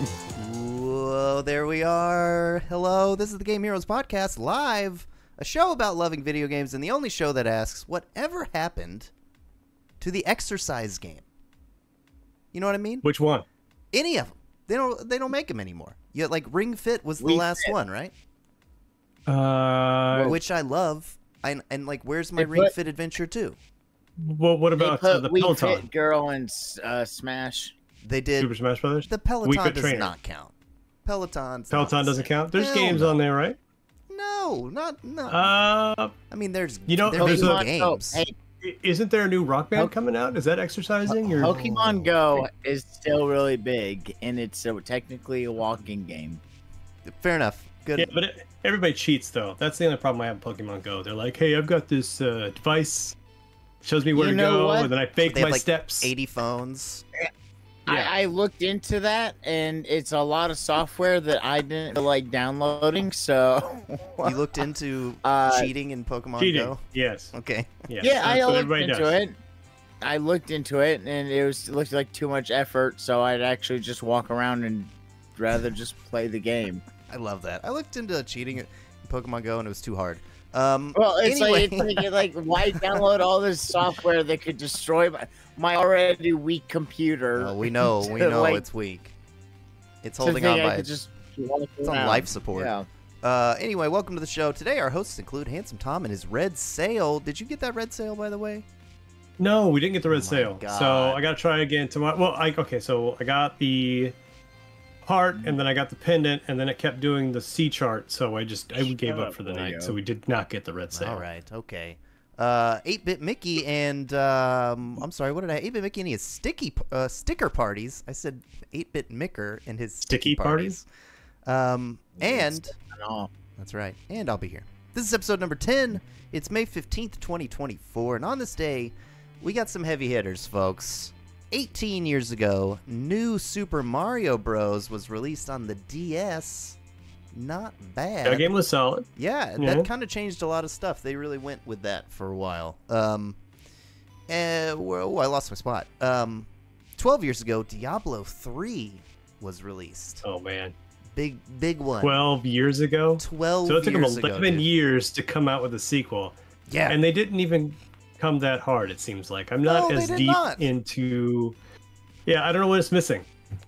Whoa, there we are. Hello, this is the Game Heroes Podcast live, a show about loving video games and the only show that asks whatever happened to the exercise game. You know what I mean? Which one? Any of them. They don't make them anymore. Yeah, like Ring Fit was the last one, right? Which I love. And like, where's my Ring Fit Adventure 2? Well, what about the Peloton? Fit Girl and Smash. They did. Super Smash Brothers? The Peloton does not count. Peloton doesn't count? There's games on there, right? No. I mean, there's games. Hey, isn't there a new Rock Band coming out? Is that exercising? Or... Pokemon Go is still really big, and it's technically a walking game. Fair enough. Good. Yeah, but everybody cheats, though. That's the only problem I have with Pokemon Go. They're like, hey, I've got this device. Shows me where to go, and then I fake my steps. 80 phones. Yeah. I looked into that, and it's a lot of software that I didn't like downloading, so... You looked into cheating in Pokemon Go? Yes. Okay. Yeah, I looked into it. I looked into it, and it looked like too much effort, so I'd actually just walk around and rather just play the game. I love that. I looked into cheating in Pokemon Go, and it was too hard. Well, it's anyway. like why download all this software that could destroy my already weak computer? Well, we know it's weak. It's holding on by it's on life support. Yeah. Anyway, welcome to the show. Today our hosts include Handsome Tom and his Red Sail. Did you get that Red Sail, by the way? No, we didn't get the Red Sail. God. So I gotta try again tomorrow. Well, so I got the heart, and then I got the pendant, and then it kept doing the C chart, so I gave up for the night. So we did not get the Red Sail. All right, okay. 8-Bit Mickey and I'm sorry, what did I? 8-Bit Mickey and his sticker parties. I said 8-Bit Micker and his sticky parties. And that's right. And I'll be here. This is episode number 10. It's May 15th, 2024, and on this day, we got some heavy hitters, folks. 18 years ago, New Super Mario Bros. Was released on the DS. Not bad. That game was solid. Yeah, that kind of changed a lot of stuff. They really went with that for a while. I lost my spot. 12 years ago, Diablo 3 was released. Oh, man. Big one. 12 years ago? 12 So it took them 11 ago, years to come out with a sequel. Yeah. And they didn't even come that hard, it seems like. I'm not as deep into... Yeah, I don't know what it's missing.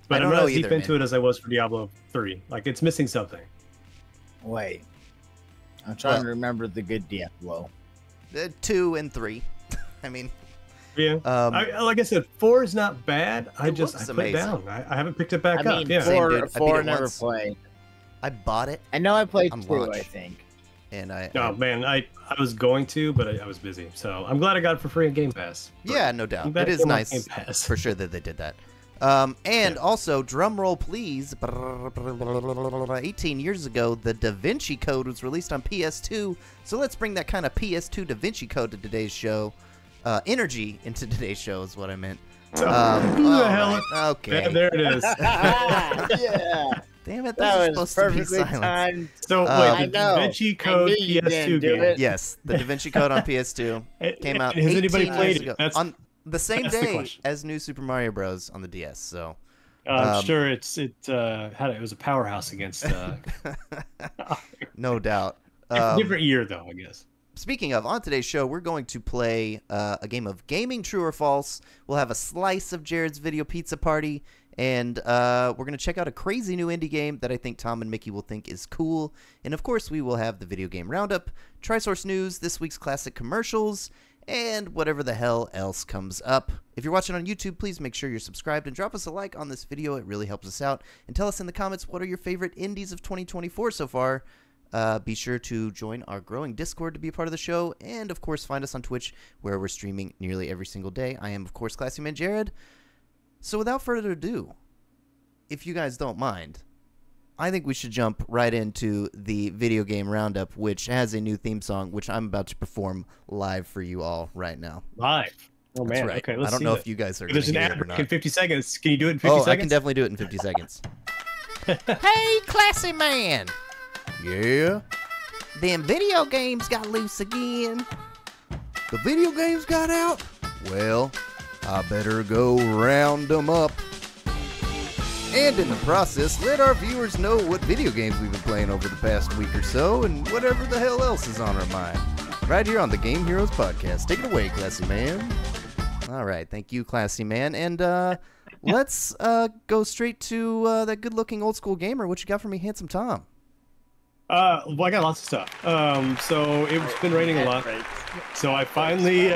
But I'm not as deep into it as I was for Diablo 3. Like, it's missing something. Wait. I'm trying to remember the good Diablo. 2 and 3. I mean... Yeah. Like I said, 4 is not bad. I put it down. I haven't picked it back up. Yeah. 4 never played. I bought it. I know I played 2, I think. And man, I was going to, but I was busy. So I'm glad I got it for free on Game Pass. Yeah, no doubt. It is nice for sure that they did that. Also, drum roll please, 18 years ago, the Da Vinci Code was released on PS2. So let's bring that kind of PS2 Da Vinci Code to today's show. Energy into today's show is what I meant. Who the hell? Okay. There it is. Yeah. Damn it, that was supposed to be silent. Timed. So, wait, the Da Vinci Code PS2 game. Yes, the Da Vinci Code on PS2 came out 18 years ago. On the same day as New Super Mario Bros. On the DS, so... I'm sure it was a powerhouse against... No doubt. Different year, though, I guess. Speaking of, on today's show, we're going to play a game of Gaming True or False. We'll have a slice of Jared's Video Pizza Party, and we're going to check out a crazy new indie game that I think Tom and Mickey will think is cool. And, of course, we will have the Video Game Roundup, Trisource News, this week's classic commercials, and whatever the hell else comes up. If you're watching on YouTube, please make sure you're subscribed and drop us a like on this video. It really helps us out. And tell us in the comments, what are your favorite indies of 2024 so far? Be sure to join our growing Discord to be a part of the show, and of course find us on Twitch where we're streaming nearly every single day. I am of course Classy Man Jared. So without further ado, if you guys don't mind, I think we should jump right into the video game roundup, which has a new theme song, which I'm about to perform live for you all right now. Live? Oh That's man, right. okay, let's I don't know if you guys are going to hear it or not. In 50 seconds. Can you do it in 50 seconds? I can definitely do it in 50 seconds. Hey, Classy Man! Yeah? Them video games got loose again. The video games got out? Well, I better go round them up. And in the process, let our viewers know what video games we've been playing over the past week or so, and whatever the hell else is on our mind. Right here on the Game Heroes Podcast. Take it away, Classy Man. All right, thank you, Classy Man. And let's go straight to that good-looking old-school gamer. What you got for me, Handsome Tom? Well, I got lots of stuff. So it's been raining a lot. So I finally,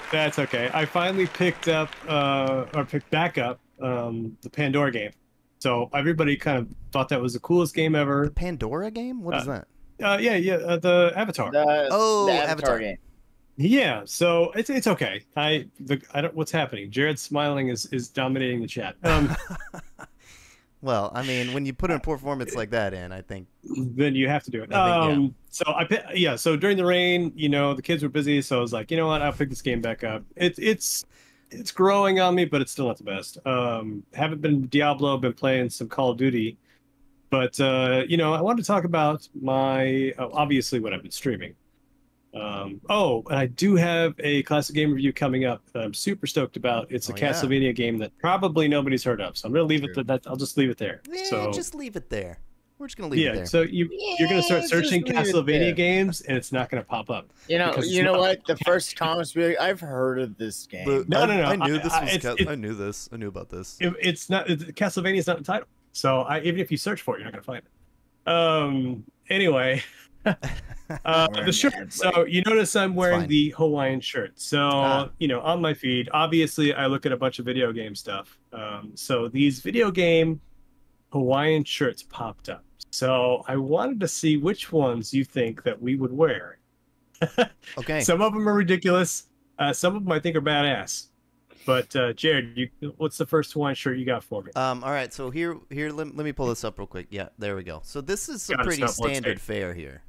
that's okay. I finally picked up, or picked back up, the Pandora game. So everybody kind of thought that was the coolest game ever. The Pandora game? What is that? The Avatar. The Avatar game. Yeah, so it's okay. I don't. What's happening? Jared smiling is dominating the chat. Well, I mean, when you put a performance like that in, I think then you have to do it. Yeah. So during the rain, the kids were busy, so I was like, you know what, I'll pick this game back up. It's growing on me, but it's still not the best. Haven't been Diablo, been playing some Call of Duty, but I wanted to talk about my obviously what I've been streaming. And I do have a classic game review coming up that I'm super stoked about. It's a Castlevania game that probably nobody's heard of, so I'm gonna leave it. I'll just leave it there. Yeah, so just leave it there. We're just gonna leave it there. So you're gonna start searching Castlevania games, and it's not gonna pop up. You know what? The first comments be like, I've heard of this game. But No. I knew this was. I knew this. I knew about this. It's not. Castlevania is not the title. So even if you search for it, you're not gonna find it. Anyway. The shirt. So you notice I'm wearing the Hawaiian shirt. So on my feed, obviously I look at a bunch of video game stuff. So these video game Hawaiian shirts popped up. So I wanted to see which ones you think that we would wear. Okay. Some of them are ridiculous. Some of them I think are badass. But Jared, what's the first Hawaiian shirt you got for me? All right. So here, let me pull this up real quick. Yeah, there we go. So this is some pretty standard fare here,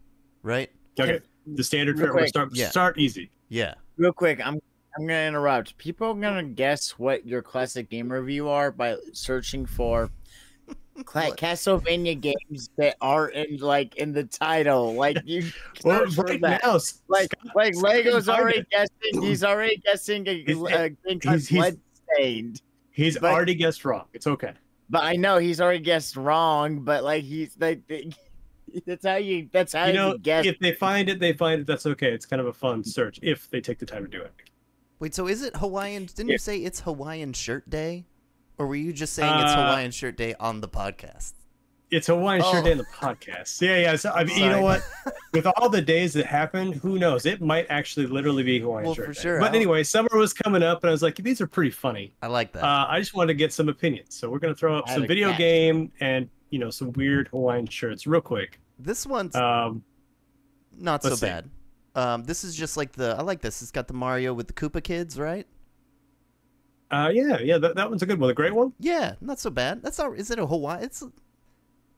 right? Okay. The standard fare. We're start easy. Yeah. Real quick, I'm gonna interrupt. People are gonna guess what your classic game review are by searching for Castlevania games that are in the title. Like you right now, like Lego's already guessing. He's already guessing a thing called Bloodstained. He's already guessed wrong. It's okay. But I know he's already guessed wrong. But that's how you guess. If they find it, they find it. That's okay. It's kind of a fun search if they take the time to do it. Wait, so is it Hawaiian? Didn't you say it's Hawaiian Shirt Day? Or were you just saying it's Hawaiian Shirt Day on the podcast? It's Hawaiian Shirt Day on the podcast. Yeah. So, I mean, you know what? With all the days that happen, who knows? It might actually literally be Hawaiian Shirt Day. For sure. But anyway, summer was coming up, and I was like, these are pretty funny. I like that. I just wanted to get some opinions. So we're going to throw up some video game and, some weird Hawaiian shirts real quick. This one's not so bad. This is just like I like this. It's got the Mario with the Koopa kids, right? That one's a good one. The great one? Yeah, not so bad. That's not. Is it a Hawaii?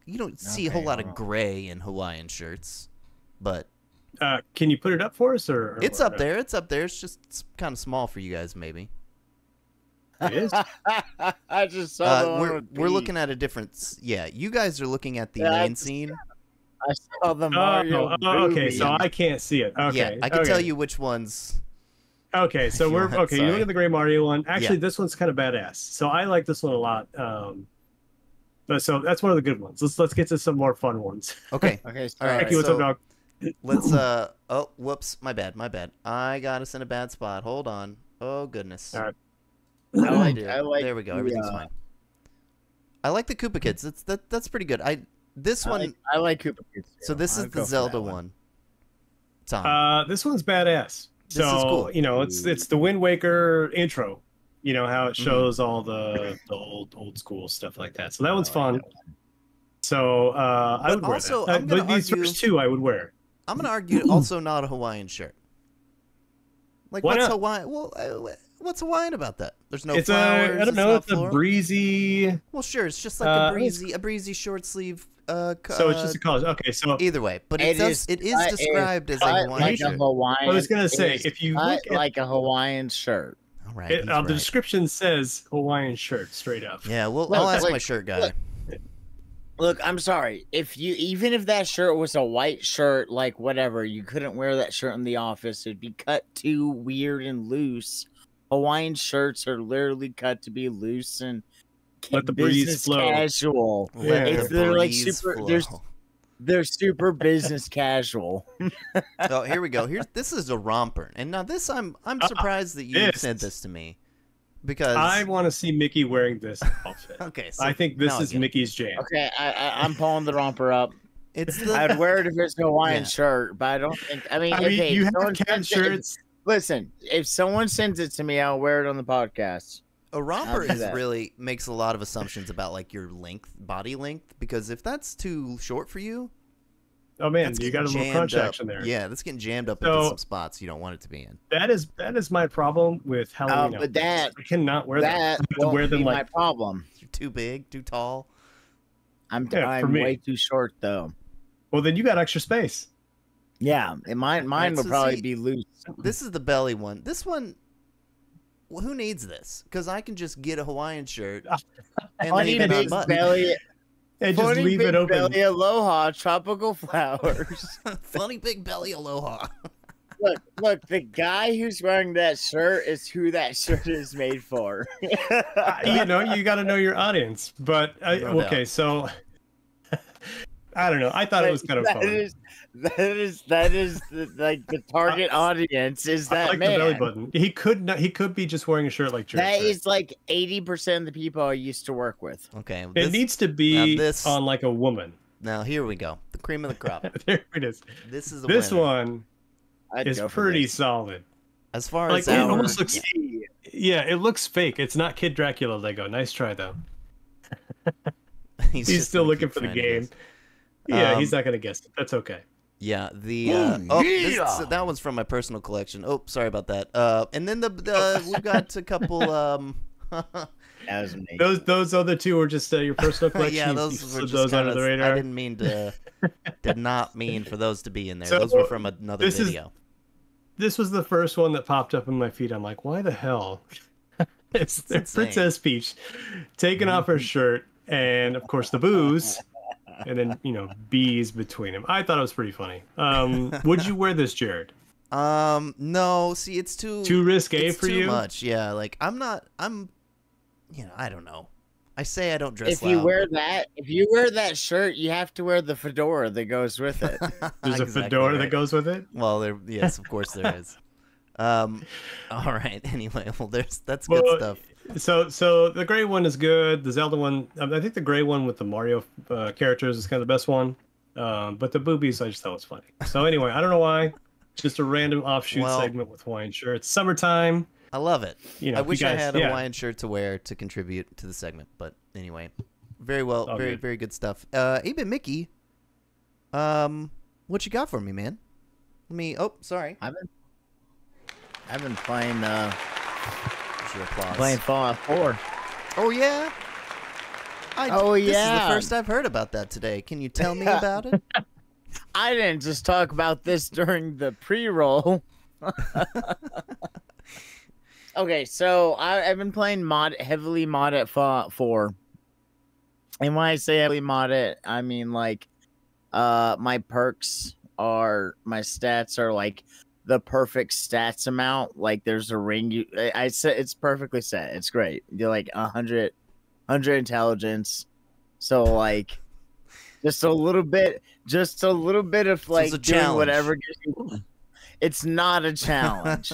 You don't see a whole lot of gray in Hawaiian shirts, but can you put it up for us, or it's up there? It's up there. It's kind of small for you guys, maybe. It is. I just saw. We're looking at a different. Yeah, you guys are looking at the main scene. I saw the Mario. Okay, so I can't see it. Okay, yeah, I can tell you which ones. Okay, so we're okay. You look at the gray Mario one. Actually, this one's kind of badass. So I like this one a lot. So that's one of the good ones. Let's get to some more fun ones. Okay. Okay. All right. What's up, dog? Let's. Oh, whoops. My bad. I got us in a bad spot. Hold on. Oh goodness. All right. I like. There we go. Everything's fine. I like the Koopa Kids. That's pretty good. I like Koopa Kids too. So this is the Zelda one. Tom. This one's badass. This is cool. It's the Wind Waker intro. How it shows all the old school stuff like that. So that one's fun. So I would wear that. But these first two I would wear. I'm gonna argue also not a Hawaiian shirt. Like what's Hawaiian? Well, what's Hawaiian about that? There's no flowers. I don't know. It's a breezy. Well, sure. It's just like a breezy short sleeve. So it's just a collar. Okay, so either way, but it is described as a Hawaiian shirt. I was gonna say if you look at like a Hawaiian shirt. All right. The description says Hawaiian shirt straight up. Yeah, well, I'll ask my shirt guy. Look, I'm sorry. Even if that shirt was a white shirt, like whatever, you couldn't wear that shirt in the office. It'd be cut too weird and loose. Hawaiian shirts are literally cut to be loose and Let the breeze business flow. casual. Let It's the they're like breeze super. flow. They're super business casual. Oh, here we go. This is a romper, and now this I'm surprised that you sent this to me because I want to see Mickey wearing this outfit. Okay, so I think this is Mickey's jam. Okay, I'm pulling the romper up. It's the I'd wear it if it's a Hawaiian shirt, but I don't think. I mean, okay, you have cat shirts. Listen, if someone sends it to me, I'll wear it on the podcast. A romper really makes a lot of assumptions about like your length, body length, because if that's too short for you, oh man, you got a little crunch action there. Yeah, that's getting jammed up into some spots you don't want it to be in. That is my problem with Halloween. But I cannot wear that. Won't wear them be my problem. You're too big, too tall. I'm way too short though. Well, then you got extra space. Yeah, and mine would probably be loose. This is the belly one. This one. Well, who needs this? Because I can just get a Hawaiian shirt and leave it on belly, and just leave it open. Belly aloha, tropical flowers. Funny big belly aloha. Look, the guy who's wearing that shirt is who that shirt is made for. You got to know your audience. But okay, so I don't know. I thought it was kind of fun. That is the target audience is that man. The belly button. He could be just wearing a shirt like Jared. That is like 80% of the people I used to work with. Okay, it needs to be on like a woman. Now here we go, the cream of the crop. There it is. This is this one is pretty solid. As far like, as it almost looks, yeah, it looks fake. It's not Kid Dracula Lego. Nice try though. He's still looking for the game. Yeah, he's not gonna guess it. That's okay. Yeah, that one's from my personal collection. Oh, sorry about that. And then we've got a couple. That was me. Those other two were just your personal collection. Yeah, those were just under the radar. I didn't mean to. Did not mean for those to be in there. So, those were from another video. This was the first one that popped up in my feed. I'm like, why the hell? It's Princess Peach taking off her shirt, and of course the booze. And then, bees between them. I thought it was pretty funny. Would you wear this, Jared? No. See, it's too risque for you? Too much. Yeah, like I don't know. I say I don't dress if you wear that shirt, you have to wear the fedora that goes with it. There's a fedora that goes with it? Well, yes, of course there is. All right. Anyway, well, that's good stuff. So the gray one is good. The Zelda one, I think the gray one with the Mario characters is kind of the best one. But the boobies, I just thought was funny. So anyway, I don't know why. Just a random offshoot segment with Hawaiian shirts. Summertime. I love it. I wish I had a Hawaiian shirt to wear to contribute to the segment. But anyway, very well, very good stuff. Abe and Mickey, what you got for me, man? Oh, sorry. I've been playing. Your applause. Playing Fallout 4. Oh yeah. This is the first I've heard about that today. Can you tell me about it? I didn't just talk about this during the pre-roll. Okay, so I've been playing heavily modded Fallout 4. And when I say heavily modded, I mean like my perks my stats are like the perfect stats amount. Like there's a ring I said it's perfectly set. It's great. You're like 100 intelligence. So like just a little bit of like doing challenge. Whatever gives you. It's not a challenge.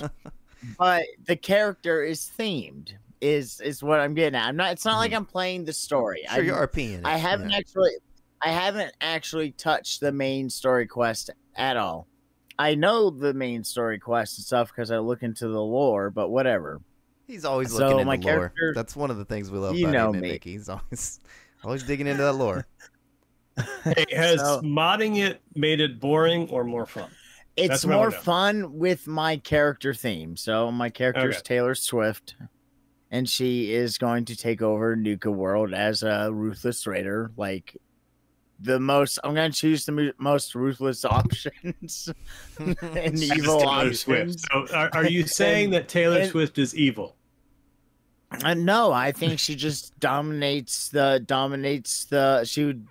But the character is themed. Is what I'm getting at. It's not like I'm playing the story. Sure, you're RPing it. I haven't actually touched the main story quest at all. I know the main story quest and stuff because I look into the lore, but whatever. He's always looking into the lore. That's one of the things we love about him, Mickey. He's always digging into that lore. Hey, has modding it made it boring or more fun? It's more fun with my character theme. So my character is Taylor Swift, and she is going to take over Nuka World as a ruthless raider. Like I'm going to choose the most ruthless options and evil options. So are you saying that Taylor Swift is evil? No, I think she just dominates the. She would,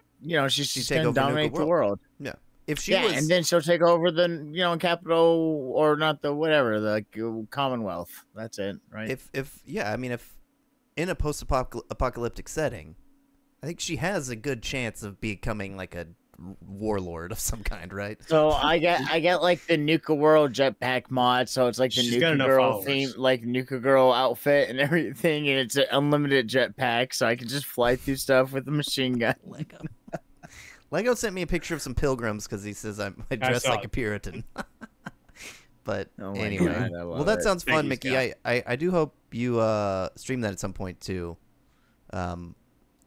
she's going to dominate the world. Yeah. If she was... and then she'll take over the capital or not the whatever the Commonwealth. That's it, right? If in a post-apocalyptic setting, I think she has a good chance of becoming like a warlord of some kind, right? So I get like the Nuka World jetpack mod, so it's like the She's got Nuka enough Girl followers. theme, like Nuka Girl outfit and everything, and it's an unlimited jetpack, so I can just fly through stuff with a machine gun. Lego. Lego sent me a picture of some pilgrims because he says I dress saw like a it. Puritan. But Oh my anyway, God, I love well, that it. sounds Thank fun, you, Mickey. Scott. I do hope you stream that at some point too,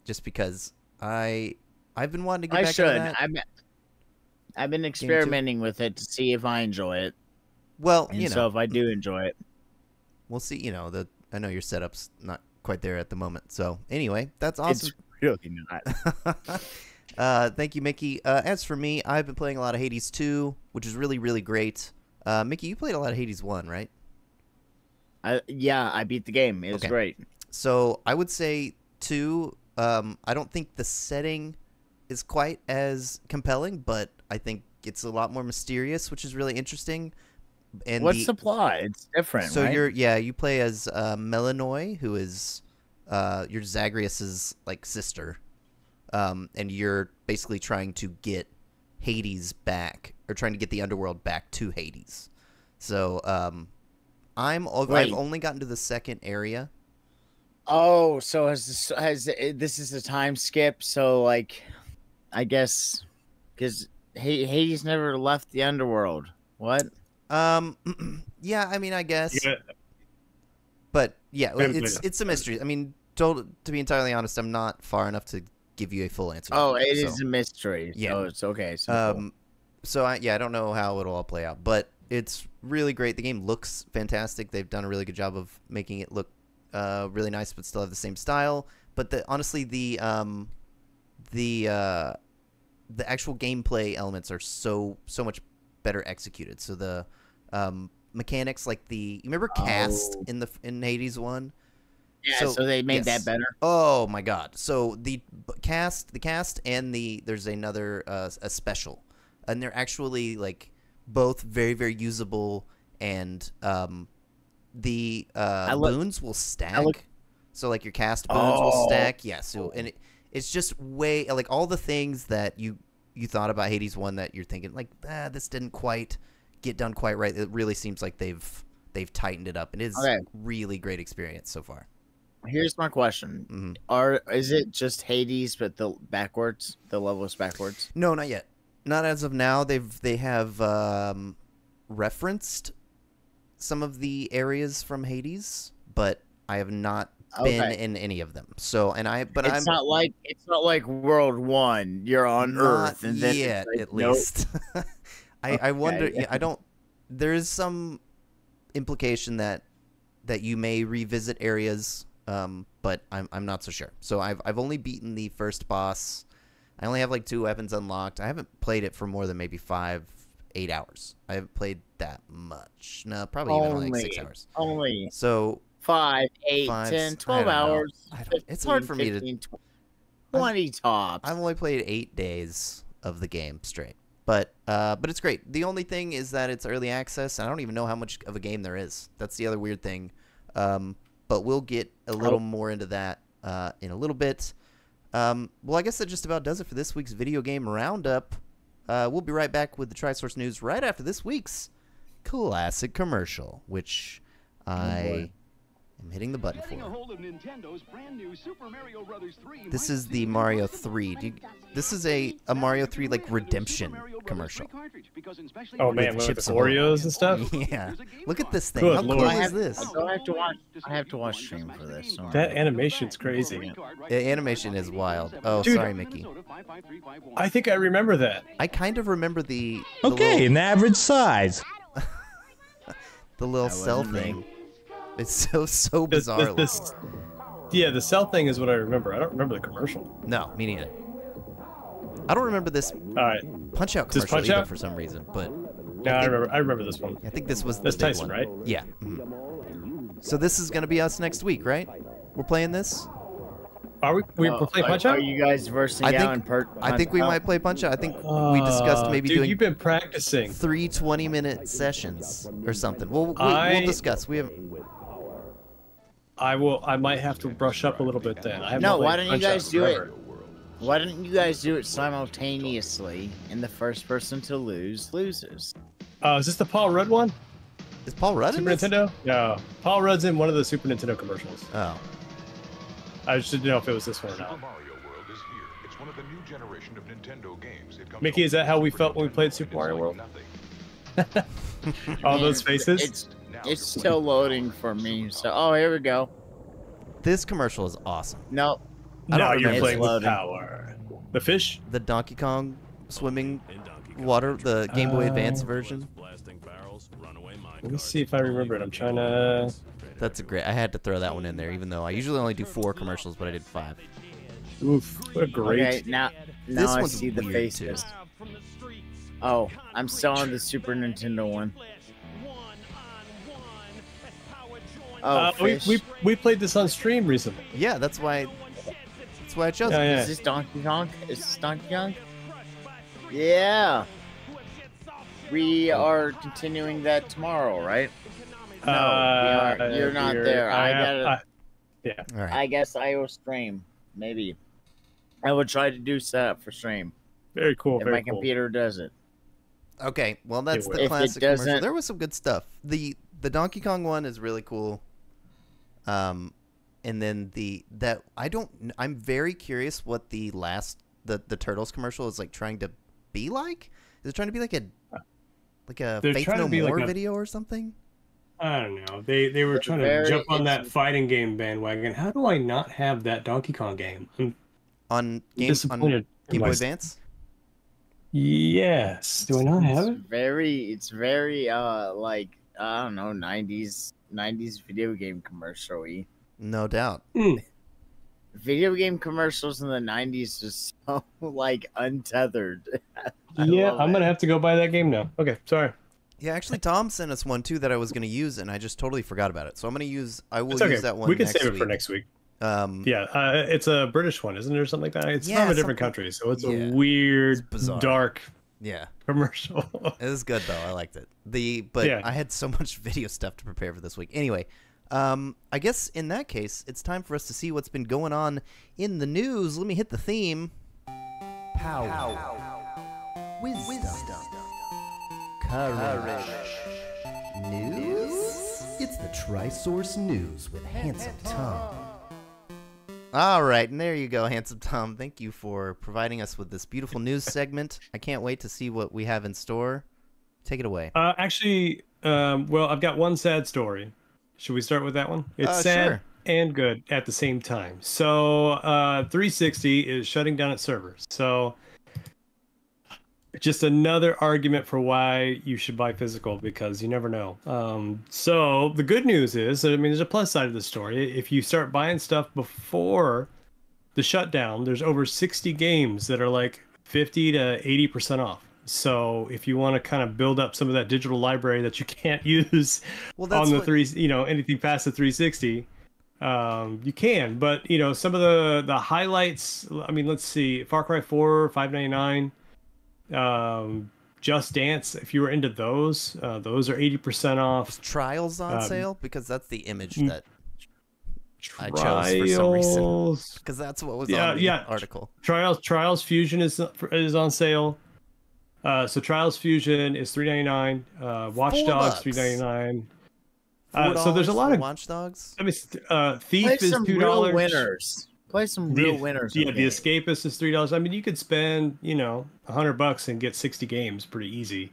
just because I've been wanting to get I back should. into that. I've been experimenting with it to see if I enjoy it, Well, and you so know, if I do enjoy it, we'll see. You know, I know your setup's not quite there at the moment. So anyway, that's awesome. it's really not. Thank you, Mickey. As for me, I've been playing a lot of Hades 2, which is really, really great. Mickey, you played a lot of Hades 1, right? Yeah, I beat the game. It was Okay. great. So I would say 2, I don't think the setting is quite as compelling, but I think it's a lot more mysterious, which is really interesting. And What's the plot? It's different, so right? you play as Melanoi, who is your Zagreus's like sister, and you're basically trying to get Hades back, or trying to get the underworld back to Hades. So I've only gotten to the second area. Oh, so this is a time skip? So like, I guess because Hades never left the underworld. What? Yeah, I mean, I guess. Yeah. But yeah, Haven't played it's a mystery. I mean, to be entirely honest, I'm not far enough to give you a full answer. Oh, it so, is a mystery. Yeah. So it's okay. So cool. So I don't know how it'll all play out, but it's really great. The game looks fantastic. They've done a really good job of making it look really nice, but still have the same style. But honestly, the actual gameplay elements are so much better executed. So the mechanics, like you remember cast in Hades 1? Yeah, so they made that better. Oh my god! So the cast, and there's another a special, and they're actually like both very, very usable, and the boons will stack. So like your cast boons will stack. Yeah. So and it's just way like all the things that you thought about Hades 1 that you're thinking like this didn't quite get done quite right. It really seems like they've tightened it up, and it's really great experience so far. Here's my question: Is it just Hades, but the level is backwards? No, not yet. Not as of now. They have referenced some of the areas from Hades, but I have not been in any of them. So, It's not like World 1. You're on Earth, and then yet, like, at least. I wonder. Okay. Yeah, I don't. There is some implication that you may revisit areas. But I'm not so sure. So I've only beaten the first boss. I only have like 2 weapons unlocked. I haven't played it for more than maybe 5-8 hours. I haven't played that much. No, probably even like 6 hours. Only. So 5, 8, 10, 12 hours. 15, it's hard for 15, me to 20 tops. I've only played 8 days of the game straight. But it's great. The only thing is that it's early access, and I don't even know how much of a game there is. That's the other weird thing. But we'll get a little more into that in a little bit. Well, I guess that just about does it for this week's video game roundup. We'll be right back with the Tri-Source News right after this week's classic commercial, which I am hitting the button for. This is the Mario 3. This is a Mario 3 like redemption commercial. Oh man, with the Oreos and stuff. Yeah, look at this thing. Good How Lord. cool is this? I have to watch stream for this. Sorry. That animation's crazy. The animation is wild. Oh, Dude. sorry, Mickey. I think I remember that. I kind of remember the Okay, an average size. the little cell thing. It's so bizarre. Yeah, the cell thing is what I remember. I don't remember the commercial. No, me neither. I don't remember this All right. Punch-Out Does commercial either Punch-Out? for some reason, but No, I remember this one. I think this was the That's big Tyson, one. right? Yeah. So this is gonna be us next week, right? We're playing this. Are we're playing Punch-Out? Are you guys versing I out think in I think we might play Punch-Out. I think we discussed maybe dude, doing you've been practicing. 3 20-minute sessions or something. We'll discuss. We have. I might have to brush up a little bit then. I have No, not why played don't you Punch-Out! guys do it? forever. Why don't you guys do it simultaneously, and the first person to lose loses? Is this the Paul Rudd one? Is Paul Rudd in Super this? Nintendo? No. Paul Rudd's in one of the Super Nintendo commercials. Oh. I just didn't know if it was this one or not. Super Mario World is here. It's one of the new generation of Nintendo games. It comes Mickey, is that how we Super felt when we Nintendo. played Super It's Mario like World? nothing. All Man, those faces? It's still loading for me. So, oh, here we go. This commercial is awesome. No, Now you're remember. playing It's with loading. power. The fish? The Donkey Kong swimming water, the Game Boy Advance version. Let me see if I remember it. I'm trying to... That's a great. I had to throw that one in there, even though I usually only do 4 commercials, but I did 5. Oof, what a great... okay, now This I one's see the weird, faces. Oh, I'm still on the Super Nintendo one. Oh, fish. we played this on stream recently. Yeah, that's why I chose Yeah, it. yeah. Is this Donkey Kong? Is this Donkey Kong? Yeah. We are continuing that tomorrow, right? No, we aren't. You're not there. Yeah. All right. I guess I will stream. Maybe. I will try to do setup for stream Very cool. if Very my cool. computer does it. Okay, well that's If the it classic commercial. doesn't- There was some good stuff. The Donkey Kong one is really cool. And then I'm very curious what the Turtles commercial is like trying to be like. Is it trying to be like a They're Faith trying No to be like More a- video or something? I don't know. They were It's trying to very- jump on that it's- fighting game bandwagon. How do I not have that Donkey Kong game? I'm On Game disappointed. Boy in Advance? Yes. Do I not have it? It's very like I don't know, 90s video game commercial-y. No doubt. Video game commercials in the 90s just so like untethered. I Yeah, love I'm it. gonna have to go buy that game now. Okay, sorry. Yeah, actually, Tom sent us one too that I was going to use, and I just totally forgot about it. So I will It's okay. use that one. We can next save it for week. next week. Yeah. It's a British one, isn't it, or something like that? It's Yeah, from a different something- country, so it's yeah. a weird, It's bizarre. dark Yeah. commercial. It was good though. I liked it. But Yeah. I had so much video stuff to prepare for this week. Anyway, I guess in that case, it's time for us to see what's been going on in the news. Let me hit the theme. Power. Wisdom. Courage. News. It's the Tri-Source News with Handsome Tom. All right, and there you go, Handsome Tom. Thank you for providing us with this beautiful news segment. I can't wait to see what we have in store. Take it away. Actually, well, I've got one sad story. Should we start with that one? It's sad Sure. and good at the same time. So, 360 is shutting down its servers. So, just another argument for why you should buy physical, because you never know. So the good news is, I mean, there's a plus side of the story. If you start buying stuff before the shutdown, there's over 60 games that are like 50 to 80% off. So if you want to kind of build up some of that digital library that you can't use on the anything past the 360, you can. But some of the highlights. I mean, let's see, Far Cry 4, $5.99. Just Dance, if you were into those are 80% off. Was Trials on sale? Because that's the image that I chose for some reason. Trials, Because that's what was on the article. Trials Fusion is on sale. So Trials Fusion is $3.99. Watch Dogs $3.99. So there's a lot of Watch Dogs. I mean, Play Thief is some real $2. winners. Play some real winners. Yeah, of The games. Escapist is $3. I mean, you could spend $100 and get 60 games pretty easy.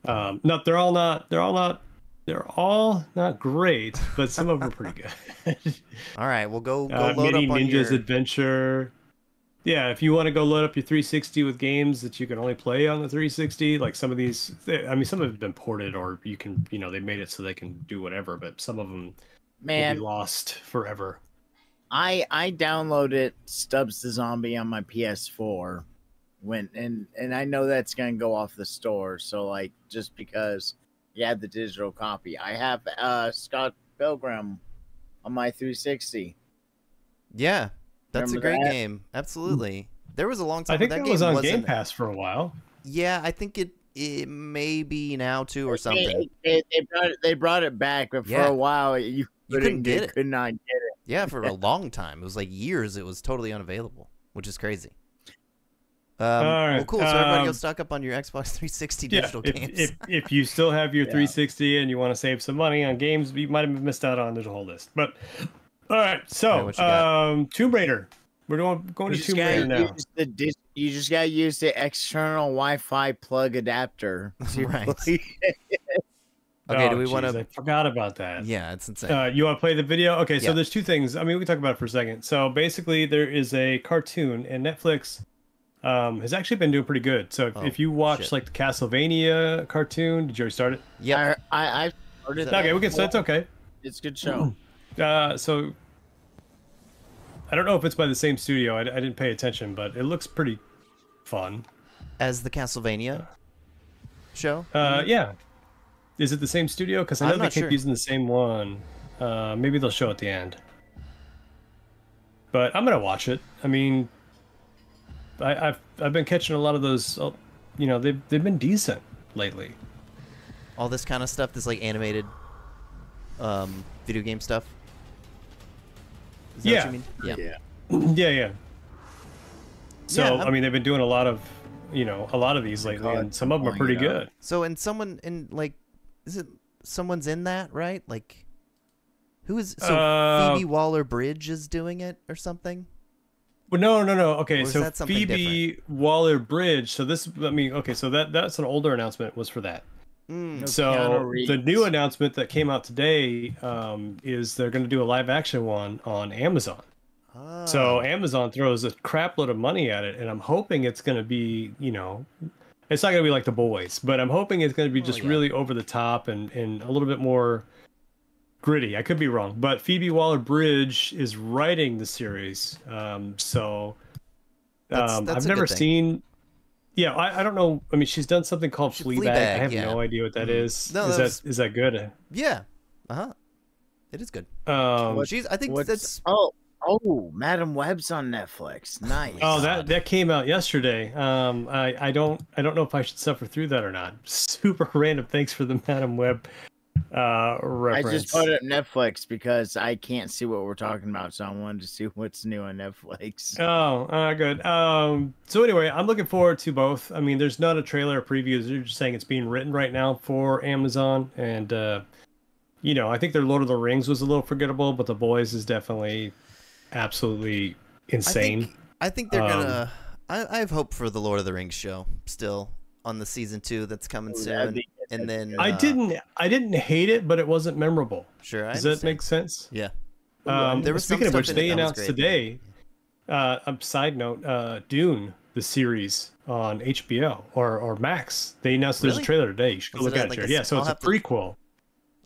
No, they're all not great, but some of them are pretty good. All right, we'll go load Mini up on Ninja's your... Adventure. Yeah, if you want to go load up your 360 with games that you can only play on the 360, like some of these, I mean, some have been ported, or you can, they made it so they can do whatever, but some of them will Man, be lost forever. I downloaded Stubbs the Zombie on my PS4 and I know that's gonna go off the store. So like, just because you have the digital copy, I have Scott Pilgrim on my 360. Yeah, that's a Remember great that? game. Absolutely. There was a long time I think that that game was on Game wasn't- Pass for a while. Yeah, I think it may be now too or something. They brought it back, but for Yeah. a while you You couldn't get it. Could not get it. Yeah, for a long time. It was like years. It was totally unavailable, which is crazy. All right. Well, cool. So everybody go stock up on your Xbox 360 digital games. If you still have your 360 and you want to save some money on games you might have missed out on, there's a whole list. But all right, so Tomb Raider. We're going to Tomb Raider now. You just gotta use the external Wi-Fi plug adapter. Right. Okay, do we want to? I forgot about that. Yeah, it's insane. You want to play the video? Okay, so there's two things. I mean, we can talk about it for a second. So basically, there is a cartoon, and Netflix has actually been doing pretty good. So if you watch like the Castlevania cartoon, did you already start it? Yeah, I started. Okay, we can. So it's okay. It's a good show. So I don't know if it's by the same studio. I didn't pay attention, but it looks pretty fun. As the Castlevania show? Yeah. Is it the same studio? Because I know they keep using the same one. Maybe they'll show at the end. But I'm gonna watch it. I mean, I've been catching a lot of those. You know, they've been decent lately. All this kind of stuff, this like animated video game stuff. Is that what you mean? Yeah. So I mean, they've been doing a lot of these lately, and some of them are pretty good. So, and someone in like, is it someone's in that, right? Like, who is Phoebe Waller-Bridge is doing it or something? Well, no. Okay, so Phoebe Waller-Bridge. So this, I mean, okay, so that's an older announcement was for that. So the new announcement that came out today is they're going to do a live action one on Amazon. So Amazon throws a crap load of money at it, and I'm hoping it's going to be, it's not going to be like The Boys, but I'm hoping it's going to be just really over the top and a little bit more gritty. I could be wrong, but Phoebe Waller-Bridge is writing the series. So I've never seen. Yeah, I don't know. I mean, she's done something called Fleabag. I have no idea what that is. No, is that good? Yeah. It is good. I think that's. Oh, Madam Web's on Netflix. Nice. Oh, that came out yesterday. I don't know if I should suffer through that or not. Super random. Thanks for the Madam Web reference. I just put it on Netflix because I can't see what we're talking about, so I wanted to see what's new on Netflix. Oh, good. So anyway, I'm looking forward to both. I mean, there's not a trailer or preview. They're just saying it's being written right now for Amazon, and I think their Lord of the Rings was a little forgettable, but The Boys is definitely absolutely insane. I think they're gonna. I have hope for the Lord of the Rings show still on the season 2 that's coming soon. And then I didn't hate it, but it wasn't memorable. Sure, does that make sense? Yeah. There was speaking of which, they announced today. Side note: Dune, the series on HBO or Max. They announced there's a trailer today. You should go look at it. Yeah, so it's a prequel.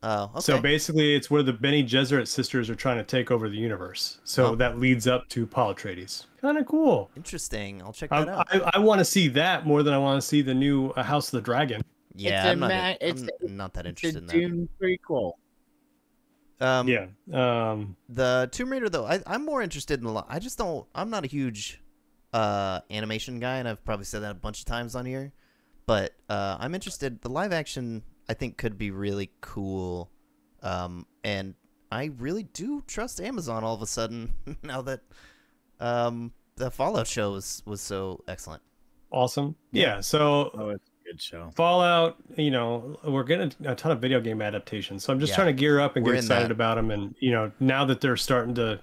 Oh, okay. So basically, it's where the Bene Gesserit sisters are trying to take over the universe. So that leads up to Paul Atreides. Kind of cool. Interesting. I'll check that out. I want to see that more than I want to see the new House of the Dragon. Yeah, I'm not that interested in that. Dune prequel. The Tomb Raider though, I'm more interested in I'm not a huge animation guy, and I've probably said that a bunch of times on here. But I'm interested. The live action I think could be really cool, and I really do trust Amazon all of a sudden now that the Fallout show was so excellent. Awesome. Yeah. So it's a good show. Fallout. We're getting a ton of video game adaptations, so I'm just trying to gear up and get excited about them. And now that they're starting to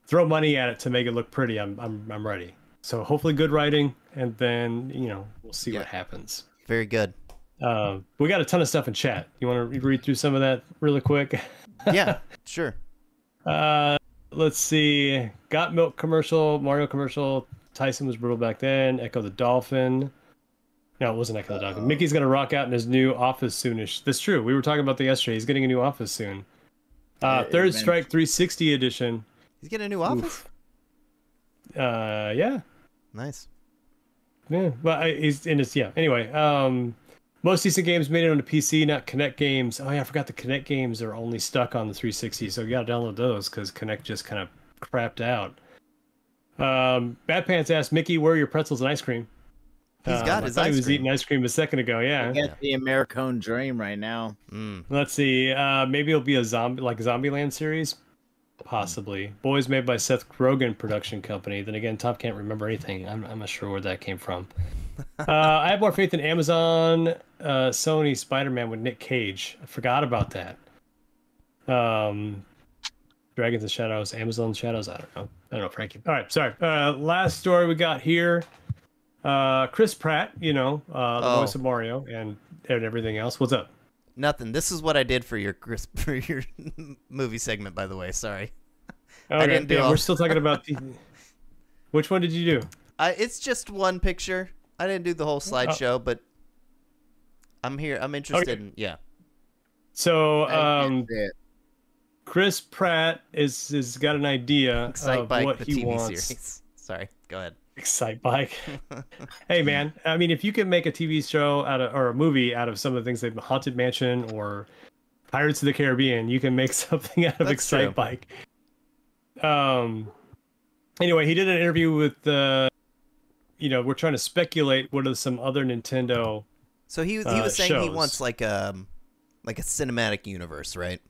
throw money at it to make it look pretty, I'm ready. So hopefully good writing, and then we'll see what happens. Very good. We got a ton of stuff in chat. You want to read through some of that really quick? Yeah, sure. Let's see. Got Milk commercial, Mario commercial. Tyson was brutal back then. Echo the Dolphin. No, it wasn't Echo the Dolphin. Mickey's gonna rock out in his new office soonish. That's true. We were talking about that yesterday. He's getting a new office soon. Third Strike 360 edition. He's getting a new office. Yeah. Nice. Yeah, but he's in his Anyway, most decent games made it on the PC, not Kinect games. Oh yeah, I forgot the Kinect games are only stuck on the 360, so you gotta download those because Kinect just kind of crapped out. Bad Pants asked Mickey, where are your pretzels and ice cream? He's got I his thought he ice was cream. eating ice cream a second ago. Yeah. I get the Americone dream right now. Let's see. Maybe it'll be a Zombieland series. Possibly. Boys made by Seth Rogen production company. Then again, Tom can't remember anything. I'm not sure where that came from. I have more faith in Amazon, Sony, Spider-Man with Nick Cage. I forgot about that. Dragons and Shadows, Amazon Shadows. I don't know, Frankie. All right, sorry. Last story we got here. Chris Pratt, the voice of Mario and everything else. What's up? Nothing. This is what I did for your movie segment, by the way. Sorry. Okay, I didn't do all... We're still talking about Which one did you do? It's just one picture. I didn't do the whole slideshow, but I'm here. I'm interested in So, Chris Pratt is got an idea of what the he TV wants. series. Sorry, go ahead. Excite Bike. Hey man, I mean, if you can make a TV show or a movie out of some of the things like Haunted Mansion or Pirates of the Caribbean, you can make something out of Excite Bike. Anyway, he did an interview with we're trying to speculate what are some other Nintendo. So he was saying shows. he wants like a cinematic universe, right?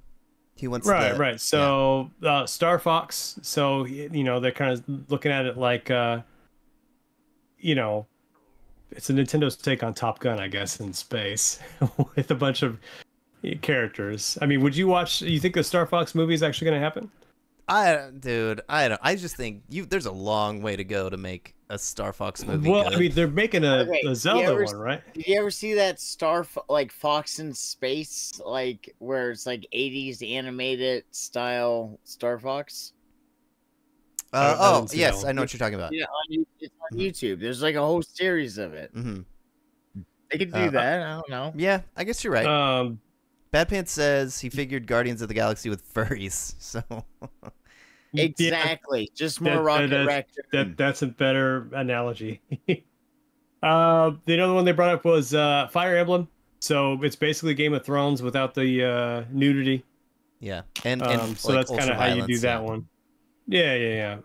He wants right. So Star Fox. So they're kind of looking at it like it's a Nintendo's take on Top Gun, I guess, in space with a bunch of characters. I mean, would you watch? You think the Star Fox movie is actually going to happen? I don't. I just think there's a long way to go to make a Star Fox movie. Well, good. I mean, they're making a Zelda one, right? Did you ever see that Fox in Space, like where it's like 80s animated style Star Fox? Yes, I know what you're talking about. Yeah, it's on YouTube. There's like a whole series of it. Mm-hmm. They could do that. I don't know. Yeah, I guess you're right. Bad Pants says he figured Guardians of the Galaxy with furries. So exactly, just more Rocket Raccoon. That's a better analogy. The other one they brought up was Fire Emblem. So it's basically Game of Thrones without the nudity. Yeah, and so like, that's kind of how you do that one. Yeah.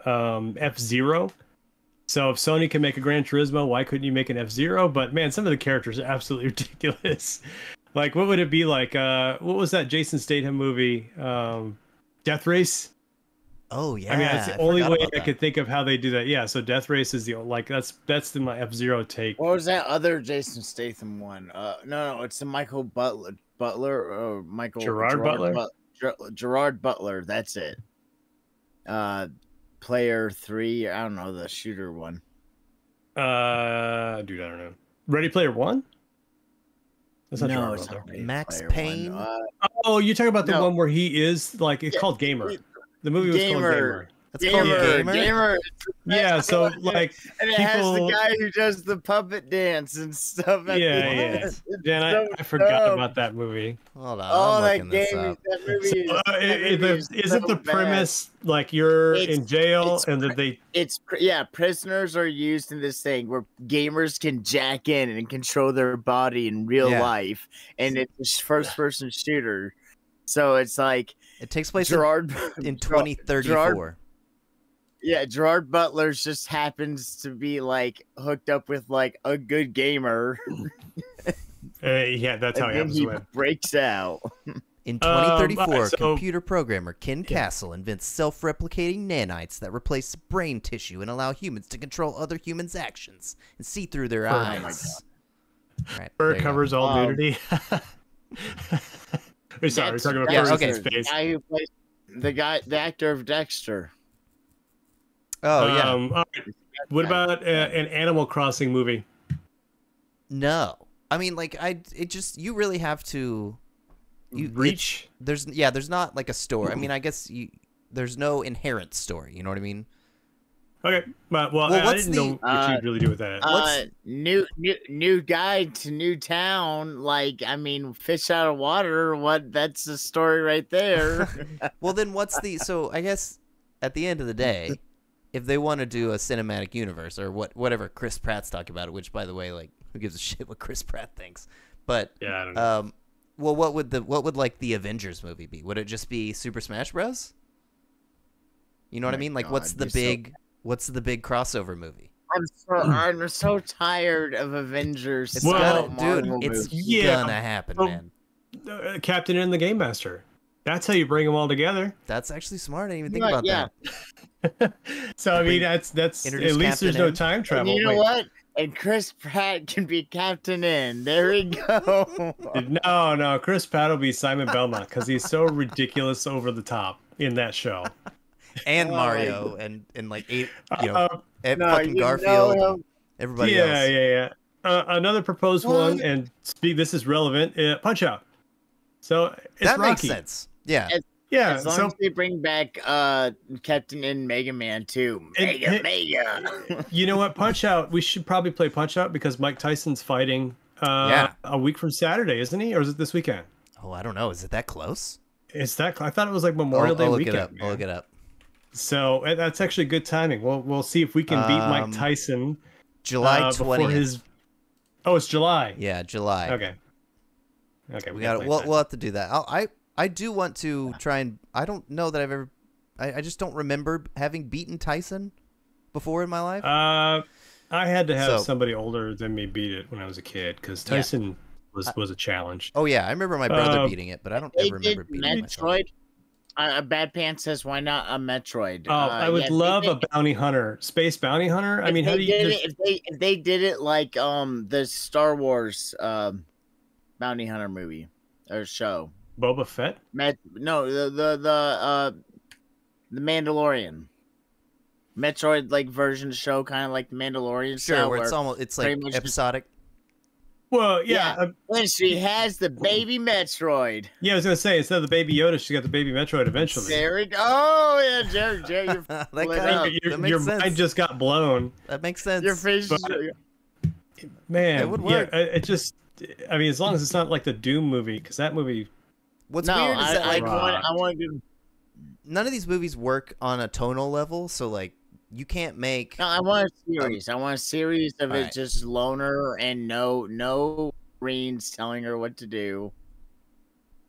F-Zero. So if Sony can make a Gran Turismo, why couldn't you make an F-Zero? But man, some of the characters are absolutely ridiculous. Like, what would it be like? What was that Jason Statham movie? Death Race? Oh yeah. I mean, that's the only way I could think of how they do that. Yeah, so Death Race is that's my F-Zero take. What was that other Jason Statham one? No, it's the Michael Butler or Gerard Butler? Gerard Butler, that's it. Player 3, I don't know, the shooter one. Dude, I don't know. Ready Player One? That's not Gerard Butler. Max Payne. Oh, you're talking about the one where he is like it's called Gamer. The movie was called Gamer. It's called Gamer. Yeah, so like and it has the guy who does the puppet dance and stuff. Yeah. Dan, I forgot about that movie. Hold on. Oh, that game. That movie isn't the premise like you're in jail and that they? Prisoners are used in this thing where gamers can jack in and control their body in real life, and it's a first-person shooter. So it's like it takes place in 2034. Gerard Butler just happens to be like hooked up with like a good gamer. That's how he breaks out. In 2034, computer programmer Ken Castle invents self-replicating nanites that replace brain tissue and allow humans to control other humans' actions and see through their eyes. Right, Fur covers all nudity. We're talking about space. Guy who plays the actor of Dexter. Oh yeah. All right. What about an Animal Crossing movie? No, I mean like you really have to reach. There's not like a story. I mean, I guess there's no inherent story. You know what I mean? Okay, well I didn't know what you'd really do with that. New guide to new town. Like, I mean, fish out of water. That's the story right there. Well, then so I guess at the end of the day, if they want to do a cinematic universe or whatever Chris Pratt's talking about, which by the way, like, who gives a shit what Chris Pratt thinks? But yeah, I don't know. Well, what would like the Avengers movie be? Would it just be Super Smash Bros? You know what I mean? Like, what's the big crossover movie? I'm so tired of Avengers. It's Well, gonna, dude. Marvel It's movies. Yeah, gonna happen, but- man. Captain and the Game Master. That's how you bring them all together. That's actually smart. I didn't even think But, about yeah. that. So I mean, that's at Introduce least there's Captain no N. time And travel. you know Wait, what? And Chris Pratt can be Captain N. There we go. No, Chris Pratt will be Simon Belmont because he's so ridiculous over the top in that show. And Oh, Mario and like eight, you know, No, fucking you Garfield, know and everybody Yeah, else. yeah. Another proposed one, and this is relevant. Punch Out. So it's That Rocky. makes sense. Yeah. Yeah. As long So as they bring back Captain N Mega Man too. Mega. you know what? Punch Out. We should probably play Punch Out because Mike Tyson's fighting a week from Saturday, isn't he? Or is it this weekend? Oh, I don't know. Is it that close? It's that. I thought it was like Memorial Day I'll look weekend. it up. man. I'll look it up. So that's actually good timing. We'll see if we can beat Mike Tyson. July Before 20th. his. Oh, it's July. Yeah, July. Okay. Okay. We got. We'll have to do that. I do want to try and. I don't know that I've ever. I just don't remember having beaten Tyson before in my life. I had to have So- somebody older than me beat it when I was a kid because Tyson was a challenge. Oh yeah, I remember my brother beating it, but I don't They ever remember did beating it myself. Metroid. Bad Pants says, "Why not a Metroid?" Oh, I would yeah, love they a bounty hunter, space bounty hunter. I If mean, how they do you? did Just, it, if they did it like the Star Wars bounty hunter movie or show. Boba Fett? No, the Mandalorian. Metroid like version show, kind of like the Mandalorian. Sure, style, where it's almost it's like pretty much just- episodic. Well, yeah, And she has the baby Metroid. yeah. I was gonna say instead of the baby Yoda, she got the baby Metroid eventually. There it. Oh yeah, Jerry, you're that lit kinda- up. that makes Your sense. mind just got blown, That makes sense. your face. But- man. It would work. Yeah, it just. I mean, as long as it's not like the Doom movie, because that movie. What's No, weird is that like I want to. none of these movies work on a tonal level, so like you can't make. No, I want a series. I want a series of it Alright. just loner and no Marines telling her what to do.